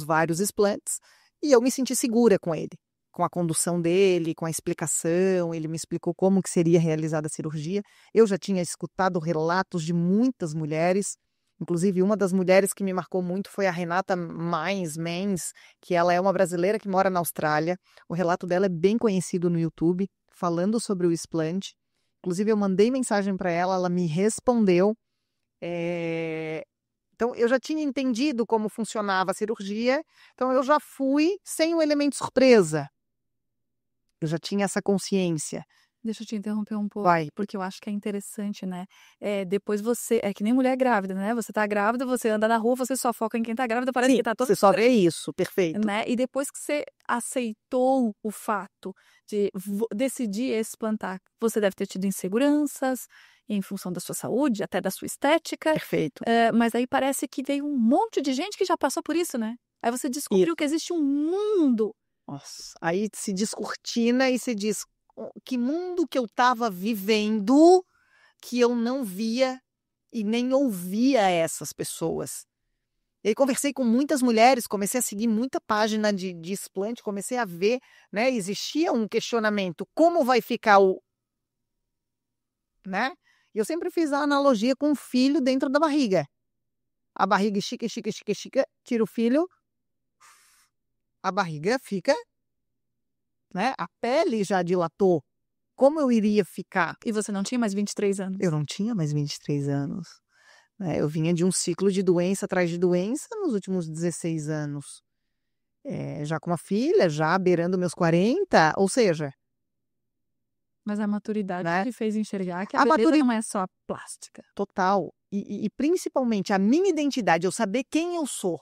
Speaker 1: vários explantes, e eu me senti segura com ele, com a condução dele, com a explicação. Ele me explicou como que seria realizada a cirurgia. Eu já tinha escutado relatos de muitas mulheres, inclusive uma das mulheres que me marcou muito foi a Renata Mens, que ela é uma brasileira que mora na Austrália. O relato dela é bem conhecido no YouTube, falando sobre o explante. Inclusive eu mandei mensagem para ela, ela me respondeu. Então, eu já tinha entendido como funcionava a cirurgia, então eu já fui sem o elemento surpresa. Eu já tinha essa consciência.
Speaker 2: Deixa eu te interromper um pouco,
Speaker 1: Vai.
Speaker 2: porque eu acho que é interessante, né? Depois você, é que nem mulher grávida, né? Você tá grávida, você anda na rua, você só foca em quem tá grávida, parece
Speaker 1: Sim,
Speaker 2: que tá todo
Speaker 1: você só vê isso, perfeito.
Speaker 2: né? E depois que você aceitou o fato de decidir explantar, você deve ter tido inseguranças em função da sua saúde, até da sua estética.
Speaker 1: Perfeito.
Speaker 2: Mas aí parece que veio um monte de gente que já passou por isso, né? Aí você descobriu que existe um mundo.
Speaker 1: Nossa, aí se descortina e se diz, que mundo que eu estava vivendo que eu não via e nem ouvia essas pessoas. E aí conversei com muitas mulheres, comecei a seguir muita página de explante, comecei a ver, né? Existia um questionamento, como vai ficar né? E eu sempre fiz a analogia com o filho dentro da barriga. A barriga estica, estica, estica, estica, tira o filho, a barriga fica, né? A pele já dilatou. Como eu iria ficar?
Speaker 2: E você não tinha mais 23 anos.
Speaker 1: Eu não tinha mais 23 anos. Eu vinha de um ciclo de doença atrás de doença nos últimos 16 anos. Já com uma filha, já beirando meus 40, ou seja...
Speaker 2: Mas a maturidade
Speaker 1: né?
Speaker 2: te fez enxergar que a beleza não é só plástica.
Speaker 1: Total. E principalmente a minha identidade, eu saber quem eu sou.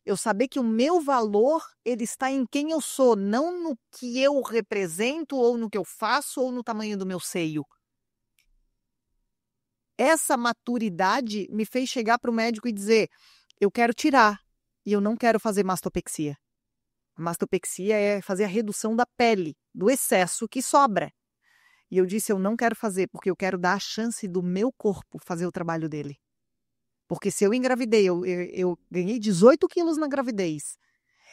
Speaker 1: Eu saber que o meu valor, ele está em quem eu sou, não no que eu represento, ou no que eu faço, ou no tamanho do meu seio. Essa maturidade me fez chegar para o médico e dizer, eu quero tirar, e eu não quero fazer mastopexia. A mastopexia é fazer a redução da pele, do excesso que sobra. E eu disse, eu não quero fazer, porque eu quero dar a chance do meu corpo fazer o trabalho dele. Porque se eu engravidei, eu ganhei 18 quilos na gravidez,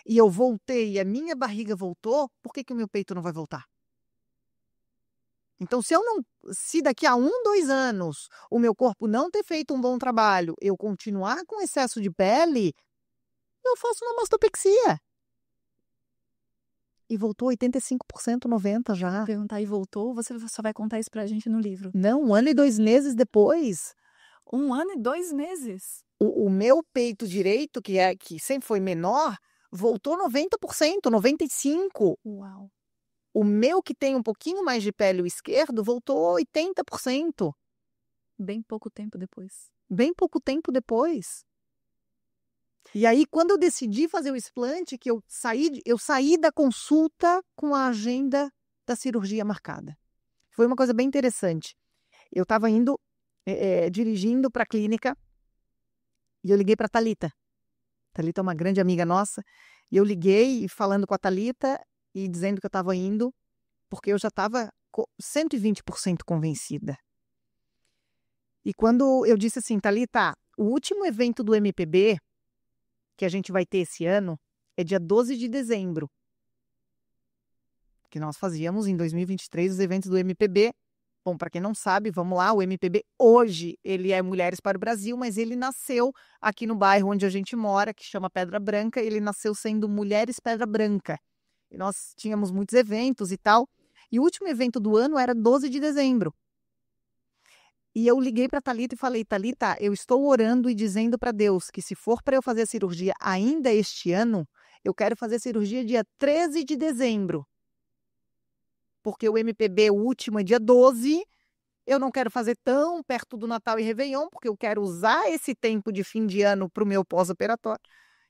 Speaker 1: e eu voltei e a minha barriga voltou, por que o meu peito não vai voltar? Então, se daqui a 1, 2 anos o meu corpo não ter feito um bom trabalho, eu continuar com excesso de pele, eu faço uma mastopexia. E voltou 85%, 90% já.
Speaker 2: Perguntar, e voltou? Você só vai contar isso pra gente no livro.
Speaker 1: Não, 1 ano e 2 meses depois.
Speaker 2: 1 ano e 2 meses.
Speaker 1: O meu peito direito, que sempre foi menor, voltou 90%, 95%.
Speaker 2: Uau.
Speaker 1: O meu, que tem um pouquinho mais de pele, o esquerdo, voltou 80%.
Speaker 2: Bem pouco tempo depois.
Speaker 1: Bem pouco tempo depois. E aí, quando eu decidi fazer o explante, que eu saí da consulta com a agenda da cirurgia marcada. Foi uma coisa bem interessante. Eu estava indo, dirigindo para a clínica, e eu liguei para a Thalita. Thalita é uma grande amiga nossa. E eu liguei falando com a Thalita e dizendo que eu estava indo, porque eu já estava 120% convencida. E quando eu disse assim, Thalita, o último evento do MPB que a gente vai ter esse ano é dia 12 de dezembro. Que nós fazíamos em 2023 os eventos do MPB. Bom, para quem não sabe, vamos lá, o MPB hoje, ele é Mulheres para o Brasil, mas ele nasceu aqui no bairro onde a gente mora, que chama Pedra Branca, ele nasceu sendo Mulheres Pedra Branca. E nós tínhamos muitos eventos e tal, e o último evento do ano era 12 de dezembro. E eu liguei para a Thalita e falei, Thalita, eu estou orando e dizendo para Deus que se for para eu fazer a cirurgia ainda este ano, eu quero fazer a cirurgia dia 13 de dezembro. Porque o MPB, o último, é dia 12, eu não quero fazer tão perto do Natal e Réveillon, porque eu quero usar esse tempo de fim de ano para o meu pós-operatório.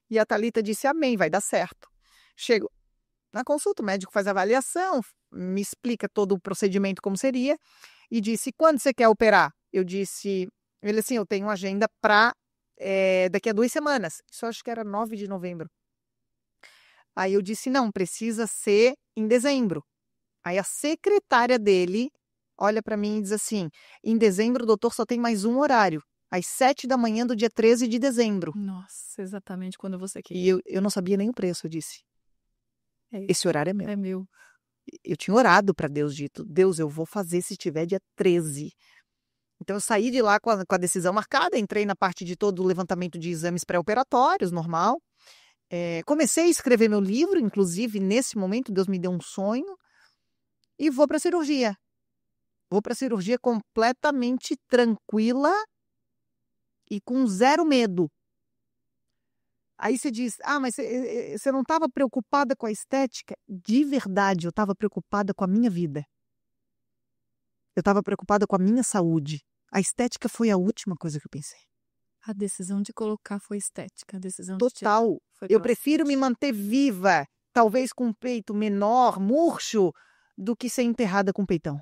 Speaker 1: E a Thalita disse, amém, vai dar certo. Chego na consulta, o médico faz a avaliação, me explica todo o procedimento como seria, e disse, quando você quer operar? Eu disse, ele assim, eu tenho agenda para daqui a 2 semanas. Isso eu acho que era 9 de novembro. Aí eu disse, não, precisa ser em dezembro. Aí a secretária dele olha para mim e diz assim, em dezembro o doutor só tem mais um horário, às 7 da manhã do dia 13 de dezembro.
Speaker 2: Nossa, exatamente quando você quer.
Speaker 1: E eu não sabia nem o preço, eu disse. Esse horário é meu.
Speaker 2: É meu.
Speaker 1: Eu tinha orado para Deus, dito, Deus, eu vou fazer se tiver dia 13. Então eu saí de lá com a decisão marcada, entrei na parte de todo o levantamento de exames pré-operatórios, normal. Comecei a escrever meu livro, inclusive nesse momento Deus me deu um sonho, e vou para a cirurgia. Vou para a cirurgia completamente tranquila e com zero medo. Aí você diz, mas você não estava preocupada com a estética? De verdade, eu estava preocupada com a minha vida. Eu estava preocupada com a minha saúde. A estética foi a última coisa que eu pensei.
Speaker 2: A decisão de colocar foi estética. A decisão
Speaker 1: Total.
Speaker 2: De foi
Speaker 1: eu prefiro me manter viva, talvez com um peito menor, murcho, do que ser enterrada com peitão.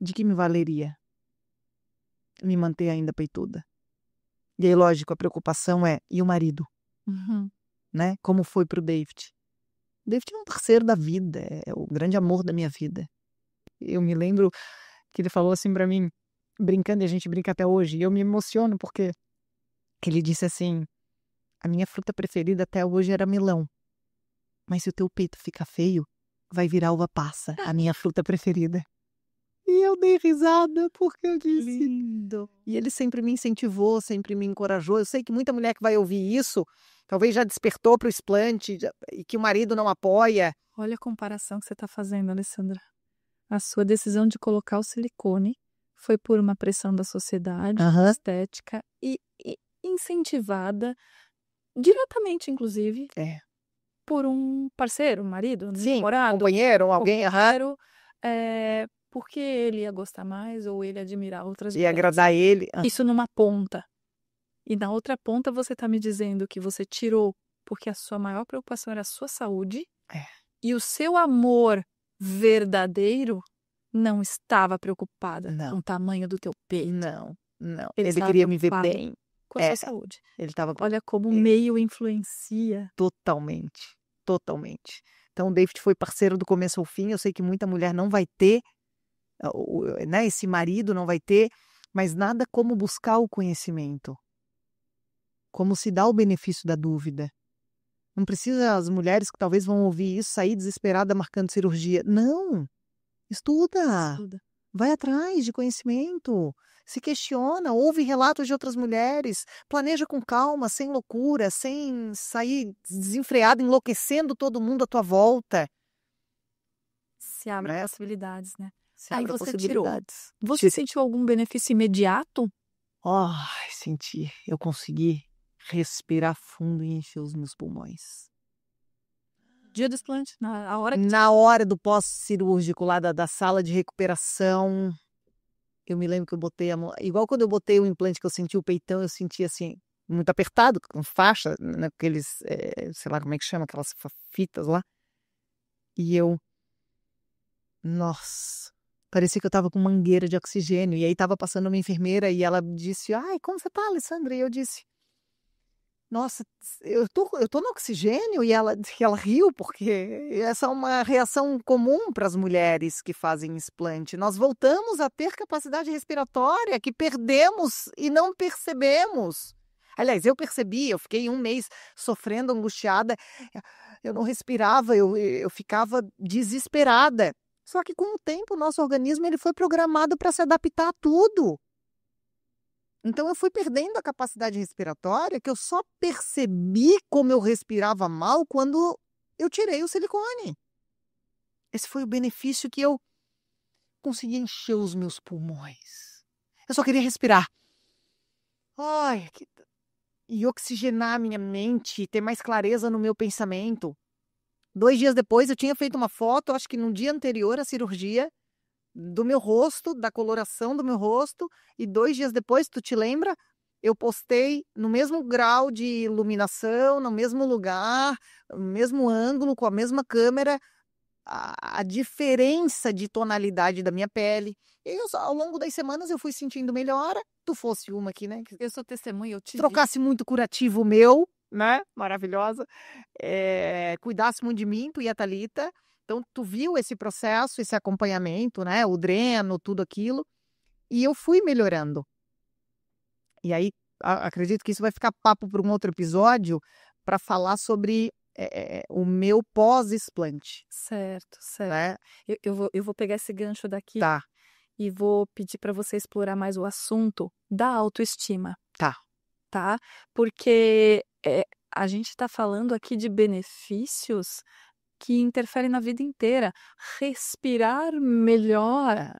Speaker 1: De que me valeria me manter ainda peituda? E aí, lógico, a preocupação é, e o marido?
Speaker 2: Uhum.
Speaker 1: Né? Como foi pro David? O David é um parceiro da vida, é o grande amor da minha vida. Eu me lembro que ele falou assim pra mim, brincando, e a gente brinca até hoje, e eu me emociono porque ele disse assim, a minha fruta preferida até hoje era melão. Mas se o teu peito ficar feio, vai virar uva passa, a minha fruta preferida. E eu dei risada porque eu disse...
Speaker 2: Lindo.
Speaker 1: E ele sempre me incentivou, sempre me encorajou. Eu sei que muita mulher que vai ouvir isso, talvez já despertou para o explante e que o marido não apoia.
Speaker 2: Olha a comparação que você está fazendo, Alessandra. A sua decisão de colocar o silicone foi por uma pressão da sociedade, estética, e incentivada, diretamente, inclusive, por um parceiro, um marido, um namorado.
Speaker 1: Companheiro, alguém.
Speaker 2: Porque ele ia gostar mais ou ele admirar outras
Speaker 1: mulheres. Ia agradar ele.
Speaker 2: Isso numa ponta. E na outra ponta você está me dizendo que você tirou porque a sua maior preocupação era a sua saúde e o seu amor verdadeiro não estava preocupada com o tamanho do teu peito.
Speaker 1: Não. Ele queria me ver bem.
Speaker 2: Com a sua saúde. Olha como o meio influencia.
Speaker 1: Totalmente. Então o David foi parceiro do começo ao fim. Eu sei que muita mulher não vai ter, né, esse marido não vai ter, mas nada como buscar o conhecimento. Como se dá o benefício da dúvida. Não precisa as mulheres que talvez vão ouvir isso sair desesperada marcando cirurgia. Não. Estuda. Vai atrás de conhecimento, se questiona, ouve relatos de outras mulheres, planeja com calma, sem loucura, sem sair desenfreado, enlouquecendo todo mundo à tua volta,
Speaker 2: Se abre
Speaker 1: né?
Speaker 2: possibilidades, né?
Speaker 1: Se
Speaker 2: Aí
Speaker 1: abre
Speaker 2: você tirou.
Speaker 1: possibilidades.
Speaker 2: Você sentiu algum benefício imediato?
Speaker 1: Ai, senti. Eu consegui respirar fundo e encher os meus pulmões.
Speaker 2: Dia do explante, na hora que
Speaker 1: Na hora do pós-cirúrgico lá da sala de recuperação, eu me lembro que eu botei a mão. Igual quando eu botei o implante que eu senti o peitão, eu senti assim, muito apertado, com faixa, naqueles, sei lá como é que chama, aquelas fitas lá. E eu, nossa, parecia que eu tava com mangueira de oxigênio. E aí tava passando uma enfermeira e ela disse: Ai, como você tá, Alessandra? E eu disse: Nossa, eu tô no oxigênio. E ela riu, porque essa é uma reação comum para as mulheres que fazem explante. Nós voltamos a ter capacidade respiratória que perdemos e não percebemos. Aliás, eu percebi, eu fiquei um mês sofrendo, angustiada, eu não respirava, eu ficava desesperada. Só que com o tempo, o nosso organismo ele foi programado para se adaptar a tudo. Então eu fui perdendo a capacidade respiratória, que eu só percebi como eu respirava mal quando eu tirei o silicone. Esse foi o benefício que eu consegui encher os meus pulmões. Eu só queria respirar. Ai, e oxigenar minha mente, ter mais clareza no meu pensamento. 2 dias depois eu tinha feito uma foto, acho que no dia anterior à cirurgia, do meu rosto, da coloração do meu rosto, e 2 dias depois, tu te lembra? Eu postei no mesmo grau de iluminação, no mesmo lugar, no mesmo ângulo, com a mesma câmera, a diferença de tonalidade da minha pele. E ao longo das semanas eu fui sentindo melhora. Tu fosse uma aqui, né?
Speaker 2: eu sou testemunha, eu te vi.
Speaker 1: Trocasse muito curativo meu, né? Maravilhosa. Cuidasse muito de mim, tu e a Thalita. Então, tu viu esse processo, esse acompanhamento, né? O dreno, tudo aquilo. E eu fui melhorando. E aí, acredito que isso vai ficar papo para um outro episódio para falar sobre o meu pós-explante,
Speaker 2: Certo, certo.
Speaker 1: né?
Speaker 2: Eu vou pegar esse gancho daqui
Speaker 1: Tá,
Speaker 2: e vou pedir para você explorar mais o assunto da autoestima,
Speaker 1: tá.
Speaker 2: tá? Porque a gente está falando aqui de benefícios que interferem na vida inteira. Respirar melhor,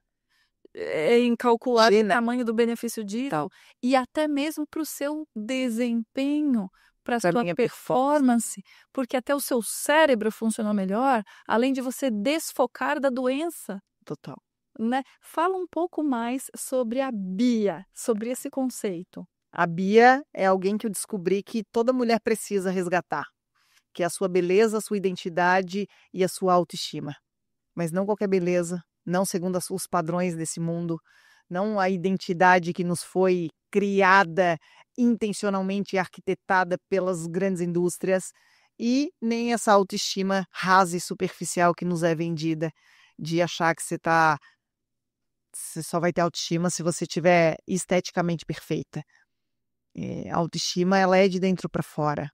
Speaker 2: em calcular o tamanho do benefício disso, e até mesmo para o seu desempenho, para a
Speaker 1: Pra
Speaker 2: sua
Speaker 1: minha
Speaker 2: performance, porque até o seu cérebro funcionou melhor, além de você desfocar da doença,
Speaker 1: Total.
Speaker 2: né? Fala um pouco mais sobre a Bia, sobre esse conceito.
Speaker 1: A Bia é alguém que eu descobri que toda mulher precisa resgatar, que é a sua beleza, a sua identidade e a sua autoestima. Mas não qualquer beleza, não segundo os padrões desse mundo, não a identidade que nos foi criada intencionalmente e arquitetada pelas grandes indústrias, e nem essa autoestima rasa e superficial que nos é vendida, de achar que você só vai ter autoestima se você estiver esteticamente perfeita. A autoestima, ela é de dentro para fora.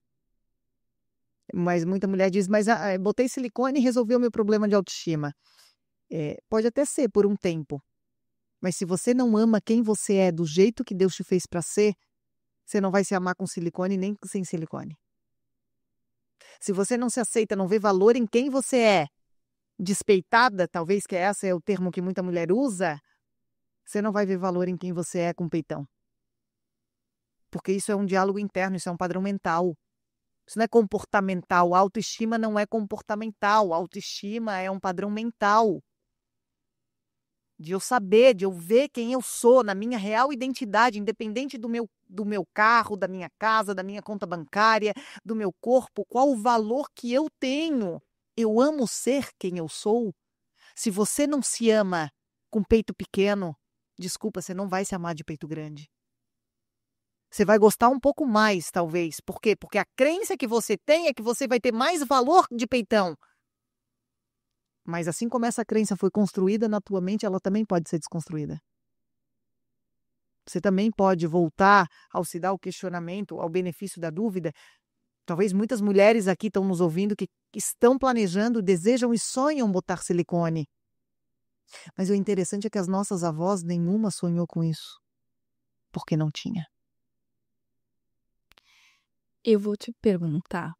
Speaker 1: Mas muita mulher diz, mas botei silicone e resolveu meu problema de autoestima. Pode até ser por um tempo, mas se você não ama quem você é do jeito que Deus te fez para ser, você não vai se amar com silicone nem sem silicone. Se você não se aceita, não vê valor em quem você é, despeitada, talvez que esse é o termo que muita mulher usa, você não vai ver valor em quem você é com peitão. Porque isso é um diálogo interno, isso é um padrão mental. Isso não é comportamental. A autoestima não é comportamental. A autoestima é um padrão mental. De eu saber, de eu ver quem eu sou na minha real identidade, independente do meu carro, da minha casa, da minha conta bancária, do meu corpo, qual o valor que eu tenho. Eu amo ser quem eu sou. Se você não se ama com peito pequeno, desculpa, você não vai se amar de peito grande. Você vai gostar um pouco mais, talvez. Por quê? Porque a crença que você tem é que você vai ter mais valor de peitão. Mas assim como essa crença foi construída na tua mente, ela também pode ser desconstruída. Você também pode voltar ao se dar o questionamento, ao benefício da dúvida. Talvez muitas mulheres aqui estão nos ouvindo que estão planejando, desejam e sonham botar silicone. Mas o interessante é que as nossas avós, nenhuma sonhou com isso, porque não tinha.
Speaker 2: Eu vou te perguntar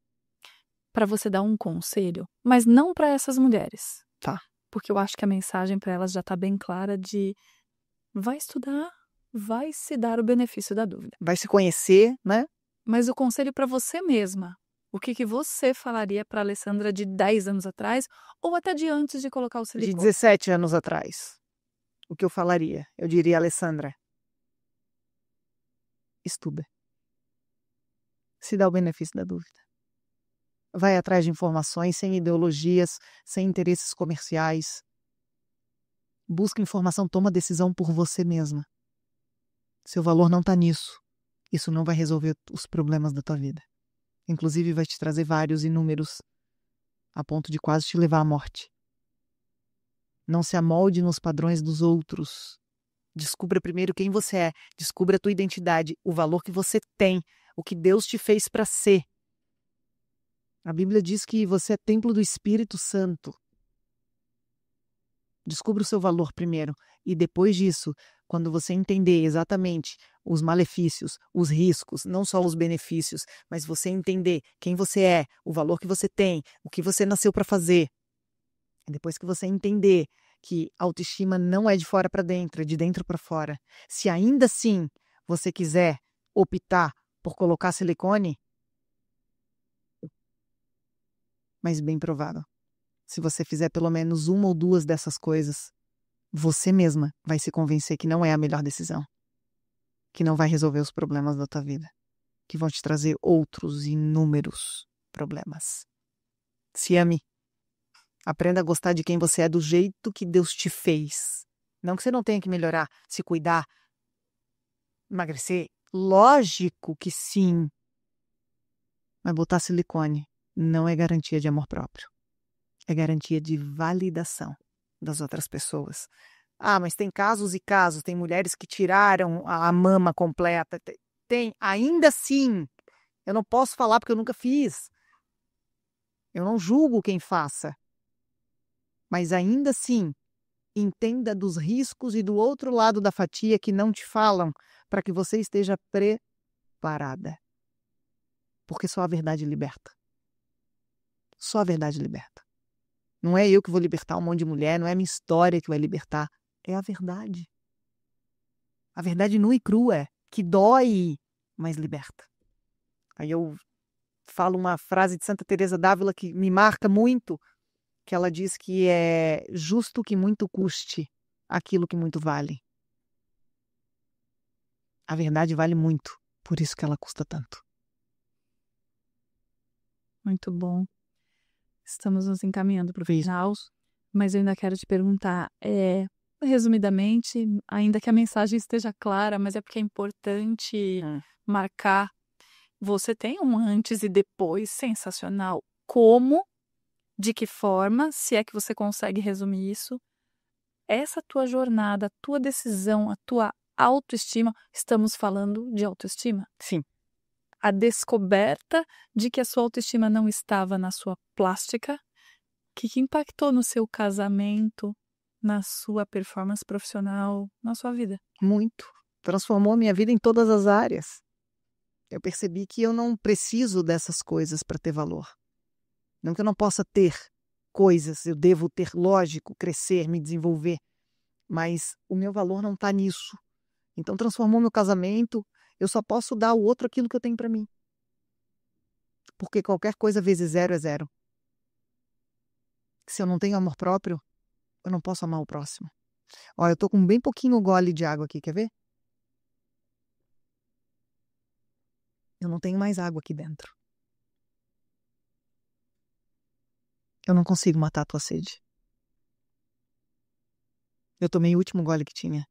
Speaker 2: para você dar um conselho, mas não para essas mulheres.
Speaker 1: Tá.
Speaker 2: Porque eu acho que a mensagem para elas já está bem clara de vai estudar, vai se dar o benefício da dúvida.
Speaker 1: Vai se conhecer, né?
Speaker 2: Mas o conselho para você mesma, o que você falaria para a Alessandra de 10 anos atrás ou até de antes de colocar o
Speaker 1: De
Speaker 2: silicone?
Speaker 1: 17 anos atrás, o que eu falaria? Eu diria, Alessandra, estuda. Se dá o benefício da dúvida. Vai atrás de informações sem ideologias, sem interesses comerciais. Busca informação, toma decisão por você mesma. Seu valor não está nisso. Isso não vai resolver os problemas da tua vida. Inclusive vai te trazer vários inúmeros, a ponto de quase te levar à morte. Não se amolde nos padrões dos outros. Descubra primeiro quem você é. Descubra a tua identidade, o valor que você tem, o que Deus te fez para ser. A Bíblia diz que você é templo do Espírito Santo. Descubra o seu valor primeiro. E depois disso, quando você entender exatamente os malefícios, os riscos, não só os benefícios, mas você entender quem você é, o valor que você tem, o que você nasceu para fazer. Depois que você entender que autoestima não é de fora para dentro, é de dentro para fora. Se ainda assim você quiser optar por colocar silicone, mas bem provável. Se você fizer pelo menos uma ou duas dessas coisas, você mesma vai se convencer que não é a melhor decisão. Que não vai resolver os problemas da tua vida. Que vão te trazer outros inúmeros problemas. Se ame. Aprenda a gostar de quem você é do jeito que Deus te fez. Não que você não tenha que melhorar, se cuidar, emagrecer. Lógico que sim. Mas botar silicone não é garantia de amor próprio. É garantia de validação das outras pessoas. Ah, mas tem casos e casos. Tem mulheres que tiraram a mama completa. Tem. Ainda assim, eu não posso falar porque eu nunca fiz. Eu não julgo quem faça. Mas ainda assim, entenda dos riscos e do outro lado da fatia que não te falam para que você esteja preparada. Porque só a verdade liberta. Só a verdade liberta. Não é eu que vou libertar um monte de mulher, não é a minha história que vai libertar. É a verdade. A verdade nua e crua, que dói, mas liberta. Aí eu falo uma frase de Santa Teresa d'Ávila que me marca muito, que ela diz que é justo que muito custe aquilo que muito vale. A verdade vale muito, por isso que ela custa tanto.
Speaker 2: Muito bom. Estamos nos encaminhando para o final, mas eu ainda quero te perguntar, resumidamente, ainda que a mensagem esteja clara, mas é porque é importante marcar. Você tem um antes e depois sensacional. Como, de que forma, se é que você consegue resumir isso, essa tua jornada, a tua decisão, a tua autoestima, estamos falando de autoestima?
Speaker 1: Sim.
Speaker 2: A descoberta de que a sua autoestima não estava na sua plástica, que impactou no seu casamento, na sua performance profissional, na sua vida?
Speaker 1: Muito. Transformou a minha vida em todas as áreas. Eu percebi que eu não preciso dessas coisas para ter valor. Não que eu não possa ter coisas, eu devo ter, lógico, crescer, me desenvolver. Mas o meu valor não está nisso. Então transformou meu casamento. Eu só posso dar ao outro aquilo que eu tenho para mim. Porque qualquer coisa vezes zero é zero. Se eu não tenho amor próprio, eu não posso amar o próximo. Olha, eu tô com bem pouquinho gole de água aqui, quer ver? Eu não tenho mais água aqui dentro. Eu não consigo matar a tua sede. Eu tomei o último gole que tinha.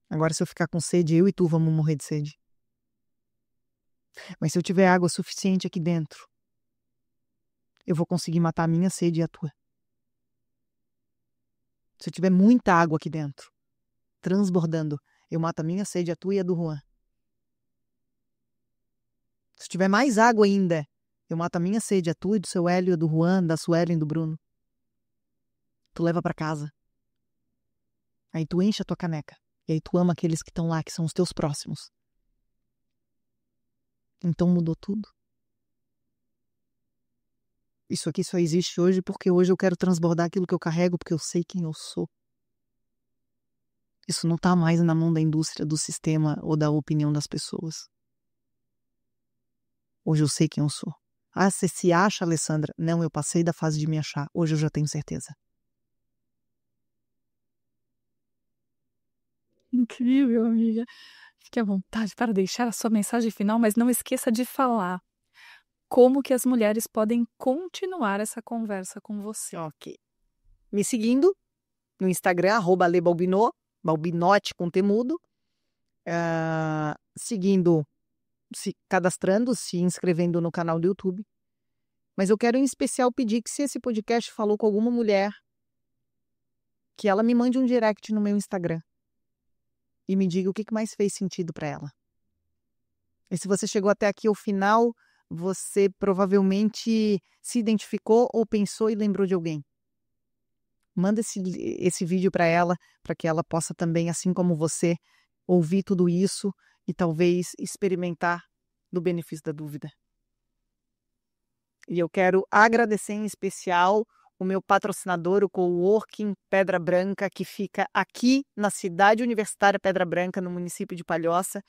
Speaker 1: Agora, se eu ficar com sede, eu e tu vamos morrer de sede. Mas se eu tiver água suficiente aqui dentro, eu vou conseguir matar a minha sede e a tua. Se eu tiver muita água aqui dentro, transbordando, eu mato a minha sede, a tua e a do Juan. Se tiver mais água ainda, eu mato a minha sede, a tua e do seu Hélio, a do Juan, da Suelen e do Bruno. Tu leva para casa. Aí tu enche a tua caneca. E aí tu ama aqueles que estão lá, que são os teus próximos. Então mudou tudo. Isso aqui só existe hoje porque hoje eu quero transbordar aquilo que eu carrego, porque eu sei quem eu sou. Isso não tá mais na mão da indústria, do sistema ou da opinião das pessoas. Hoje eu sei quem eu sou. Ah, você se acha, Alessandra? Não, eu passei da fase de me achar. Hoje eu já tenho certeza.
Speaker 2: Incrível, amiga. Fique à vontade para deixar a sua mensagem final, mas não esqueça de falar como que as mulheres podem continuar essa conversa com você.
Speaker 1: Ok. Me seguindo no Instagram, @lebalbinot, balbinote com temudo. Seguindo, se cadastrando, se inscrevendo no canal do YouTube. Mas eu quero em especial pedir que, se esse podcast falou com alguma mulher, que ela me mande um direct no meu Instagram e me diga o que mais fez sentido para ela. E se você chegou até aqui ao final, você provavelmente se identificou ou pensou e lembrou de alguém. Manda esse vídeo para ela, para que ela possa também, assim como você, ouvir tudo isso e talvez experimentar do benefício da dúvida. E eu quero agradecer em especial o meu patrocinador, o Coworking Pedra Branca, que fica aqui na cidade universitária Pedra Branca, no município de Palhoça,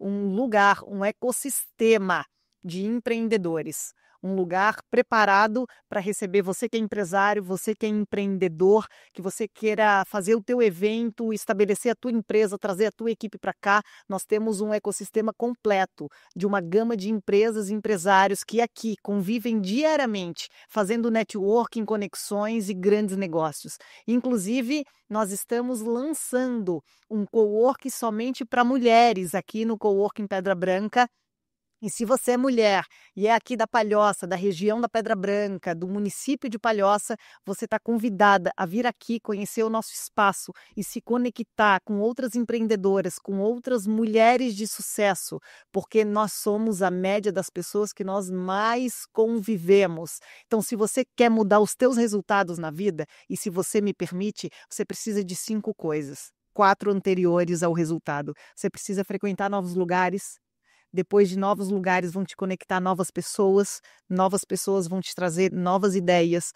Speaker 1: um lugar, um ecossistema de empreendedores. Um lugar preparado para receber você que é empresário, você que é empreendedor, que você queira fazer o teu evento, estabelecer a tua empresa, trazer a tua equipe para cá. Nós temos um ecossistema completo de uma gama de empresas e empresários que aqui convivem diariamente, fazendo networking, conexões e grandes negócios. Inclusive, nós estamos lançando um coworking somente para mulheres aqui no Coworking Pedra Branca. E se você é mulher e é aqui da Palhoça, da região da Pedra Branca, do município de Palhoça, você está convidada a vir aqui conhecer o nosso espaço e se conectar com outras empreendedoras, com outras mulheres de sucesso, porque nós somos a média das pessoas que nós mais convivemos. Então, se você quer mudar os teus resultados na vida, e se você me permite, você precisa de 5 coisas, 4 anteriores ao resultado. Você precisa frequentar novos lugares. Depois de novos lugares vão te conectar novas pessoas vão te trazer novas ideias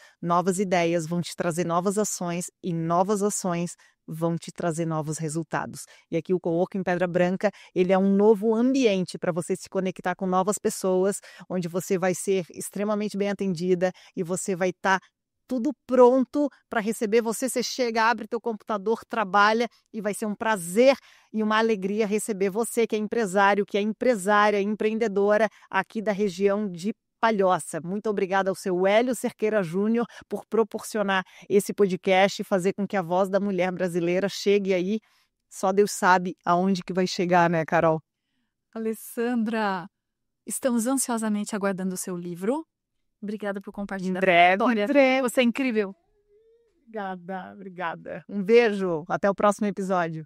Speaker 1: vão te trazer novas ações e novas ações vão te trazer novos resultados. E aqui o Coworking Pedra Branca, ele é um novo ambiente para você se conectar com novas pessoas, onde você vai ser extremamente bem atendida e você vai estar tudo pronto para receber você. Você chega, abre teu computador, trabalha e vai ser um prazer e uma alegria receber você que é empresário, que é empresária, empreendedora aqui da região de Palhoça. Muito obrigada ao seu Hélio Cerqueira Júnior por proporcionar esse podcast e fazer com que a voz da mulher brasileira chegue aí. Só Deus sabe aonde que vai chegar, né, Carol?
Speaker 2: Alessandra, estamos ansiosamente aguardando o seu livro. Obrigada por compartilhar.
Speaker 1: Breve.
Speaker 2: Você é incrível.
Speaker 1: Obrigada. Um beijo. Até o próximo episódio.